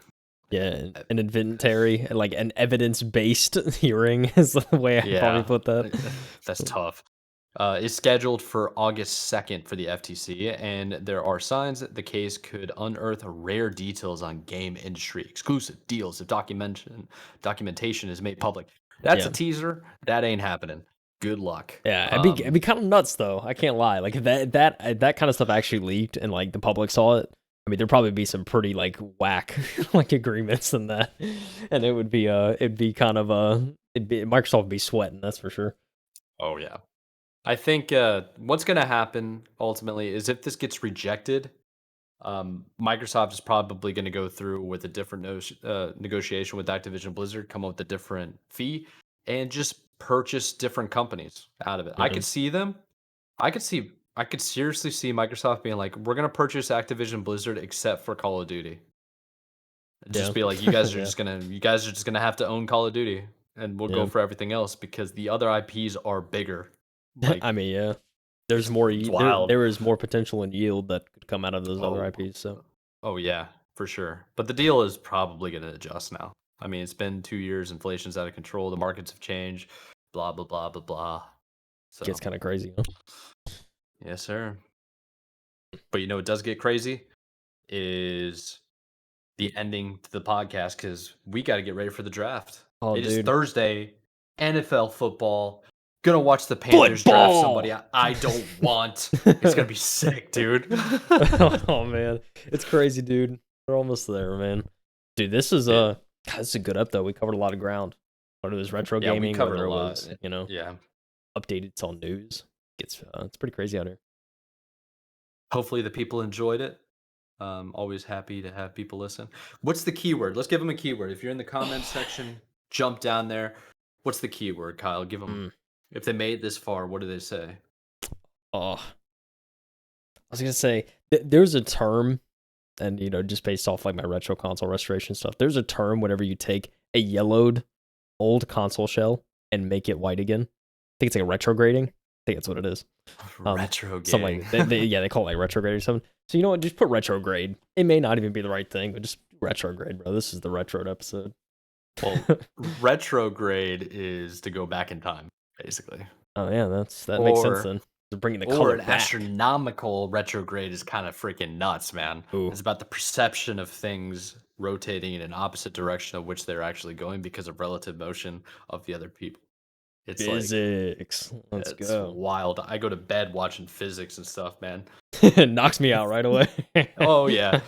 Yeah, an inventory, like an evidence-based hearing is the way I probably put that. That's tough. Is scheduled for August 2nd for the FTC, and there are signs that the case could unearth rare details on game industry exclusive deals if documentation is made public. That's a teaser. That ain't happening. Good luck. Yeah, it'd be kind of nuts though. I can't lie. Like if that kind of stuff actually leaked and like the public saw it, I mean, there'd probably be some pretty like whack like agreements in that, and it'd be kind of Microsoft would be sweating, that's for sure. Oh yeah, I think what's gonna happen ultimately is if this gets rejected, Microsoft is probably going to go through with a different negotiation with Activision Blizzard, come up with a different fee, and just purchase different companies out of it. I could see them. I could seriously see Microsoft being like, we're gonna purchase Activision Blizzard except for Call of Duty. Just be like, you guys are just gonna have to own Call of Duty, and we'll go for everything else because the other IPs are bigger. Like, I mean, yeah, there's more. There is more potential in yield that could come out of those other IPs. So, yeah, for sure. But the deal is probably gonna adjust now. I mean, it's been 2 years. Inflation's out of control. The markets have changed. Blah blah blah blah blah. So it gets kind of crazy, huh? Yes, sir. But it does get crazy is the ending to the podcast because we got to get ready for the draft. It is Thursday, NFL football. Gonna watch the Panthers draft somebody I don't want. It's gonna be sick, dude. Oh man, it's crazy, dude. We're almost there, man. Dude, this is a good up though. We covered a lot of ground. Whether it was retro gaming, whether it was updated on news. It's pretty crazy out here. Hopefully the people enjoyed it. Always happy to have people listen. What's the keyword? Let's give them a keyword. If you're in the comments section, jump down there. What's the keyword, Kyle? Give them. If they made it this far, what do they say? Oh, I was gonna say there's a term, and just based off like my retro console restoration stuff, there's a term whenever you take a yellowed old console shell and make it white again. I think it's like a retrograding. I think that's what it is. Retrograde. Something like they call it like retrograde or something. So you know what? Just put retrograde. It may not even be the right thing, but just retrograde, bro. This is the retro episode. Well, retrograde is to go back in time, basically. Oh yeah, that makes sense then. Bringing the color back. Astronomical retrograde is kind of freaking nuts, man. Ooh. It's about the perception of things rotating in an opposite direction of which they're actually going because of relative motion of the other people. It's physics. Let's go. It's wild. I go to bed watching physics and stuff, man. It knocks me out right away. Oh yeah,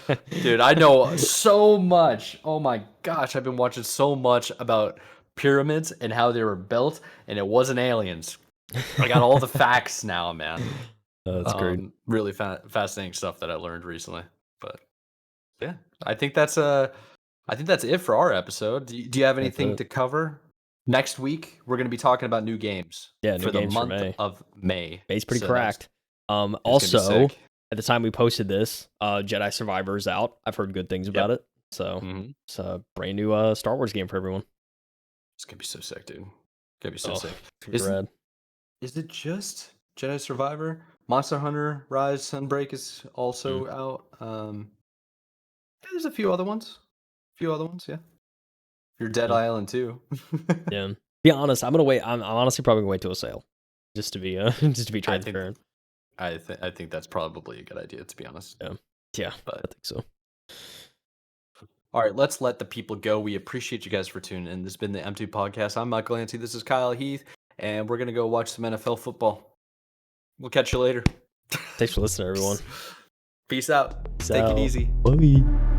dude. I know so much. Oh my gosh, I've been watching so much about pyramids and how they were built, and it wasn't aliens. I got all the facts now, man. That's great. Really fascinating stuff that I learned recently. But yeah, I think that's it for our episode. Do you have anything to cover? Next week, we're going to be talking about new games. Yeah, for the month of May. May's pretty cracked. Also, at the time we posted this, Jedi Survivor is out. I've heard good things about it. So it's a brand new Star Wars game for everyone. It's going to be so sick, dude. It's going to be so sick. Is it just Jedi Survivor? Monster Hunter Rise Sunbreak is also out. There's a few other ones. Yeah. Your Dead Island too. Yeah. Be honest, I'm gonna wait. I'm honestly probably gonna wait till a sale, just to be transparent. I think that's probably a good idea, to be honest. Yeah. But I think so. All right, let's let the people go. We appreciate you guys for tuning in. This has been the M2 Podcast. I'm MikeWillEatU. This is KyleHeath, and we're gonna go watch some NFL football. We'll catch you later. Thanks for listening, everyone. Peace out. Peace Take out. it easy. Bye.